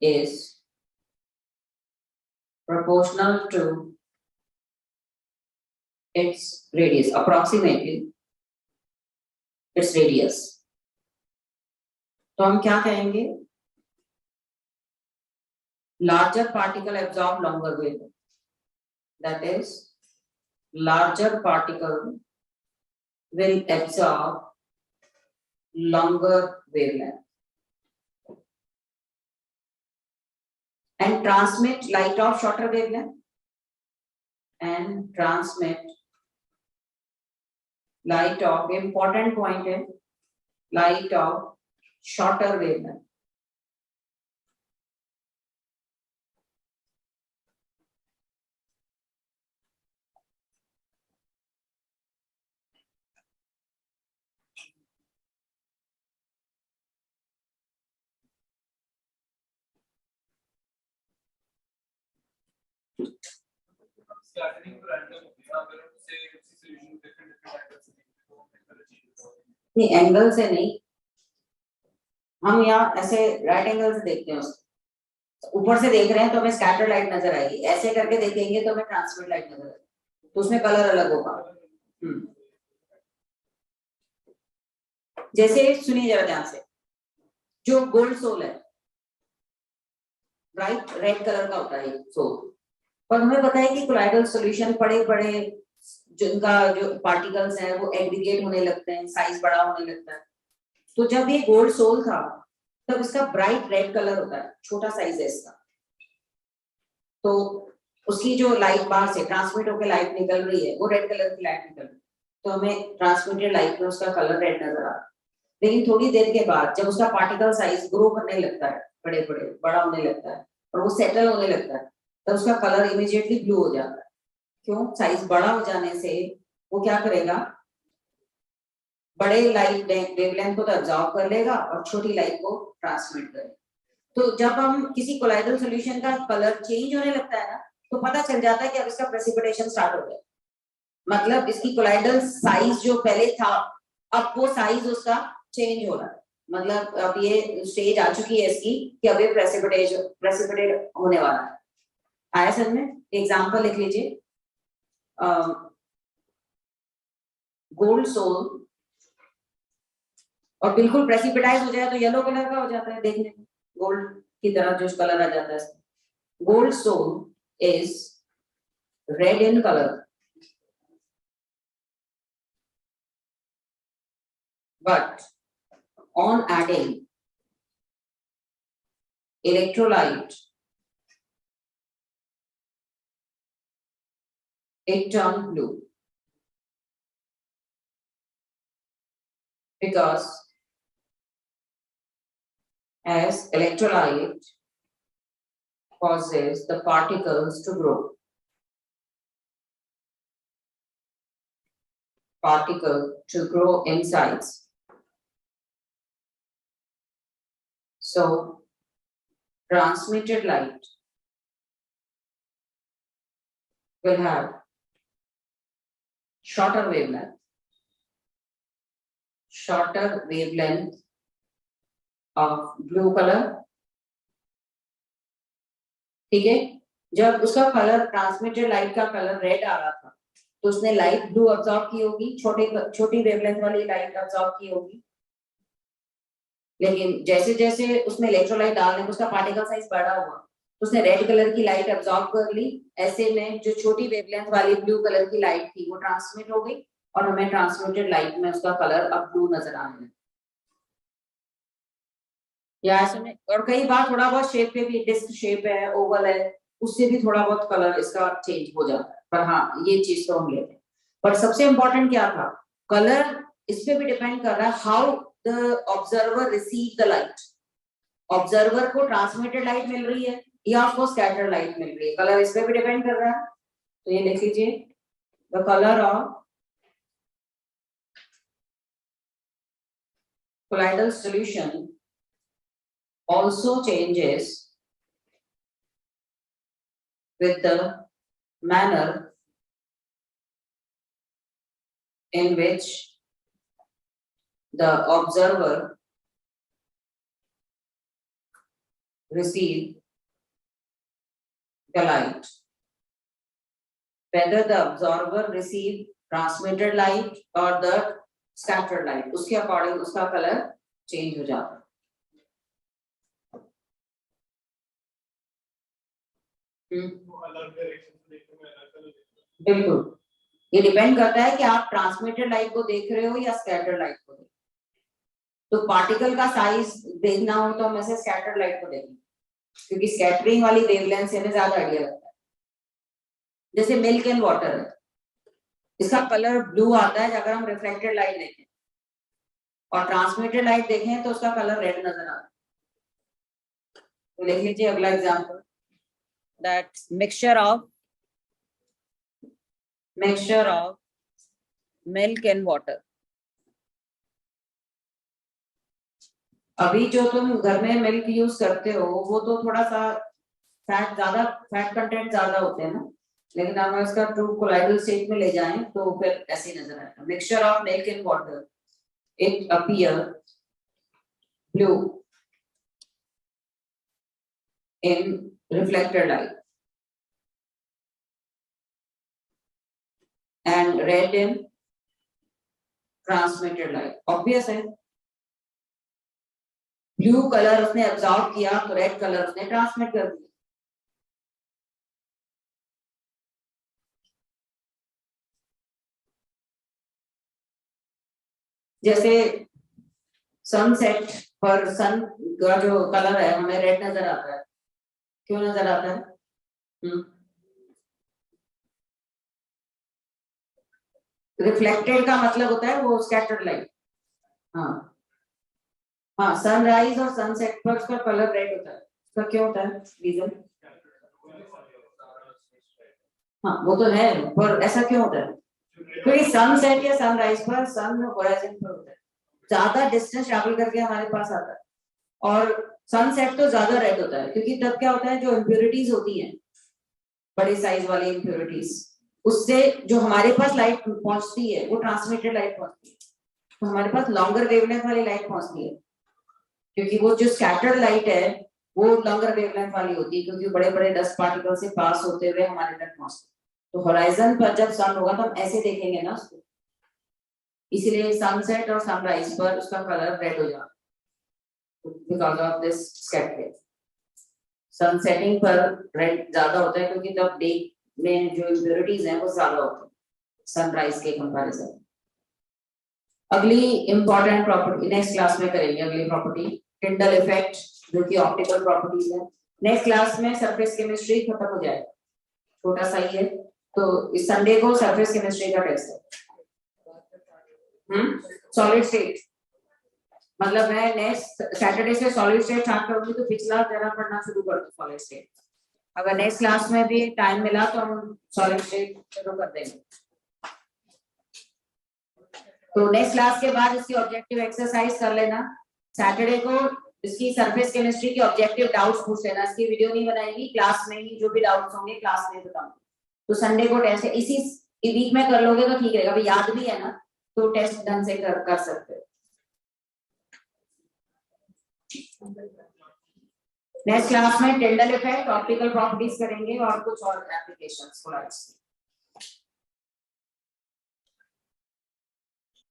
is proportional to its radius, approximately its radius. तो हम क्या कहेंगे? Larger particle absorb longer wavelength. That is, larger particle will absorb longer wavelength and transmit light of shorter wavelength and transmit light of, important point है, light of shorter wavelength. नहीं, angle से नहीं, हम यहाँ ऐसे राइट एंगल से देखते हैं उसको। ऊपर से देख रहे हैं तो हमें स्कैटर लाइट नजर आएगी, ऐसे करके देखेंगे तो हमें ट्रांसमिट लाइट नजर आएगी, तो उसमें कलर अलग होगा। जैसे सुनिए जरा ध्यान से, जो गोल्ड सोल है ब्राइट रेड कलर का होता है सोल, पर हमें पता है कि कोलाइडल सॉल्यूशन बड़े बड़े जिनका जो पार्टिकल्स हैं वो एग्रीगेट होने लगते हैं, साइज बड़ा होने लगता है। तो जब ये गोल्ड सोल था तब इसका ब्राइट रेड कलर होता है, छोटा साइज है इसका, तो उसकी जो लाइट बाहर से ट्रांसमिट होकर लाइट निकल रही है वो रेड कलर की लाइट निकल रही है, तो हमें ट्रांसमिटेड लाइट में उसका कलर रेड नजर आ रहा है। लेकिन थोड़ी देर के बाद जब उसका पार्टिकल साइज ग्रो करने लगता है, बड़े बड़े बड़ा होने लगता है और वो सेटल होने लगता है, तब उसका कलर इमीडिएटली ब्लू हो जाता है। क्यों? साइज बड़ा हो जाने से वो क्या करेगा, बड़े लाइट वेवलेंथ को तो एब्जॉर्ब कर लेगा और छोटी लाइट को ट्रांसमिट करेगा। तो जब हम किसी कोलाइडल सॉल्यूशन का कलर चेंज होने लगता है ना, तो पता चल जाता है कि अब इसका प्रेसिपिटेशन स्टार्ट हो गया, मतलब इसकी कोलाइडल साइज जो पहले था अब वो साइज उसका चेंज हो रहा है, मतलब अब ये स्टेज आ चुकी है इसकी कि अब ये प्रेसिपिटेट होने वाला है। आया समझ में? एग्जांपल लिख लीजिए, गोल्ड सोल और बिल्कुल प्रेसिपिटाइज हो जाए तो येलो कलर का हो जाता है, देखने में गोल्ड की तरह जो कलर आ जाता है। Gold sol is red in colour, but on adding electrolyte it turned blue because as electrolyte causes the particles to grow, in size. So transmitted light will have shorter wavelength of blue color। ठीक है, जब उसका colour transmitted light का colour red आ रहा था तो उसने light blue absorb की होगी, छोटी वेवलेंथ वाली लाइट अब्सॉर्ब की होगी। लेकिन जैसे जैसे उसमें इलेक्ट्रोलाइट डालने में उसका पार्टिकल साइज बड़ा हुआ तो उसने रेड कलर की लाइट अब्सॉर्ब कर ली, ऐसे में जो छोटी वेवलेंथ वाली ब्लू कलर की लाइट थी वो ट्रांसमिट हो गई और हमें ट्रांसमिटेड लाइट में उसका कलर अब ब्लू नजर आने लगा। या ऐसे में, और कई बार थोड़ा बहुत शेप पे भी, डिस्क शेप है, ओवल है, उससे भी थोड़ा बहुत कलर इसका चेंज हो जाता है, पर हाँ ये चीज तो हम लेते हैं। पर सबसे इंपॉर्टेंट क्या था, कलर इस पे भी डिपेंड कर रहा है how the observer receive the light. Observer को ट्रांसमिटेड लाइट मिल रही है या उसको स्कैटर्ड लाइट मिल रही है, कलर इस पे भी डिपेंड कर रहा है। तो ये लिख लीजिए, the colour of colloidal solution also changes with the manner in which the observer receive the light. Whether the observer receive transmitted light or the scattered light, उसके according उसका color change हो जाता है। बिल्कुल, ये डिपेंड करता है कि आप ट्रांसमिटेड लाइट को देख रहे हो या स्कैटर्ड लाइट को देख रहे हो। तो पार्टिकल का साइज देखना हो तो हम ऐसे स्कैटर्ड लाइट को देखेंगे, क्योंकि स्कैटरिंग वाली वेवलेंथ से हमें ज्यादा आइडिया लगता है। जैसे मिल्क एंड वाटर है, इसका कलर ब्लू आता है अगर हम रिफ्लेक्टेड लाइट देखें, और ट्रांसमिटेड लाइट देखें तो उसका कलर रेड नजर आता है। तो लिख लीजिए अगला example, that mixture of milk and water. अभी जो तुम घर में मिल्क यूज करते हो वो तो थोड़ा सा फैट कंटेंट ज्यादा होते हैं ना, लेकिन अगर इसका ट्रू कोलाइडल स्टेट में ले जाएं तो फिर ऐसे नजर आएगा। Mixture of milk and water, it appear blue in reflected light and red in transmitted light. Obvious है, ब्लू कलर उसने एब्जॉर्ब किया तो रेड कलर उसने ट्रांसमिट कर दिया। जैसे सनसेट पर सन का जो कलर है हमें रेड नजर आता है, क्यों नजर आता है? रिफ्लेक्टेड का मतलब होता है वो स्कैटर्ड लाइट। हाँ, सनराइज और सनसेट पर उसका कलर रेड होता है, उसका क्यों होता है रीजन? हाँ वो तो है, पर ऐसा क्यों होता है? क्योंकि सनसेट या सनराइज पर सन होराइजन पर होता है, ज्यादा डिस्टेंस ट्रैवल करके हमारे पास आता है, और सनसेट तो ज्यादा रेड होता है, क्योंकि तब क्या होता है जो इम्प्योरिटीज होती हैं, बड़े साइज वाली इम्प्योरिटीज, उससे जो हमारे पास लाइट पहुंचती है वो ट्रांसमिटेड लाइट पहुंचती है, तो हमारे पास लॉन्गर वेवलेंथ वाली लाइट पहुंचती है, क्योंकि वो जो स्कैटर्ड लाइट है वो लॉन्गर वेवलेंथ वाली होती है, क्योंकि बड़े बड़े डस्ट पार्टिकल से पास होते हुए हमारे तक पहुंचते हैं। तो होराइजन पर जब सन होगा तो हम ऐसे देखेंगे ना उसको, इसीलिए सनसेट और सनराइज पर उसका कलर रेड हो जाता है बिकॉज ऑफ दिस स्कैटरिंग। सनसेटिंग पर रेड ज्यादा होता है क्योंकि तब डे में जो इम्प्योरिटीज हैं वो ज्यादा होती है सनराइज के कंपैरिजन। अगली इंपॉर्टेंट प्रॉपर्टी नेक्स्ट क्लास में करेंगे, अगली प्रॉपर्टी टिंडल इफेक्ट, जो कि ऑप्टिकल प्रॉपर्टीज है। नेक्स्ट क्लास में सरफेस केमिस्ट्री खत्म हो जाएगा, छोटा सा ही है, तो इस संडे को सरफेस केमिस्ट्री का टेस्ट है। सॉलिड स्टेट मतलब मैं नेक्स्ट सैटरडे से सॉलिड स्टेट स्टार्ट करूंगी, तो पिछला जरा पढ़ना शुरू कर दो सॉलिड स्टेट। अगर नेक्स्ट क्लास में भी टाइम मिला तो हम सॉलिड स्टेट शुरू कर देंगे। तो नेक्स्ट क्लास के बाद इसकी ऑब्जेक्टिव एक्सरसाइज कर लेना। सैटरडे को इसकी सरफेस केमिस्ट्री की ऑब्जेक्टिव डाउट्स पूछ लेना। इसकी वीडियो नहीं बनाएगी, क्लास में ही जो भी डाउट्स होंगे क्लास में बताऊंगी। तो संडे को टेस्ट है, इसी वीक में कर लोगे तो ठीक रहेगा, अभी याद भी है ना, तो टेस्ट ढंग से कर सकते हो। नेक्स्ट क्लास में टिंडल इफेक्ट, ऑप्टिकल प्रॉपर्टीज करेंगे और कुछ और एप्लीकेशंस।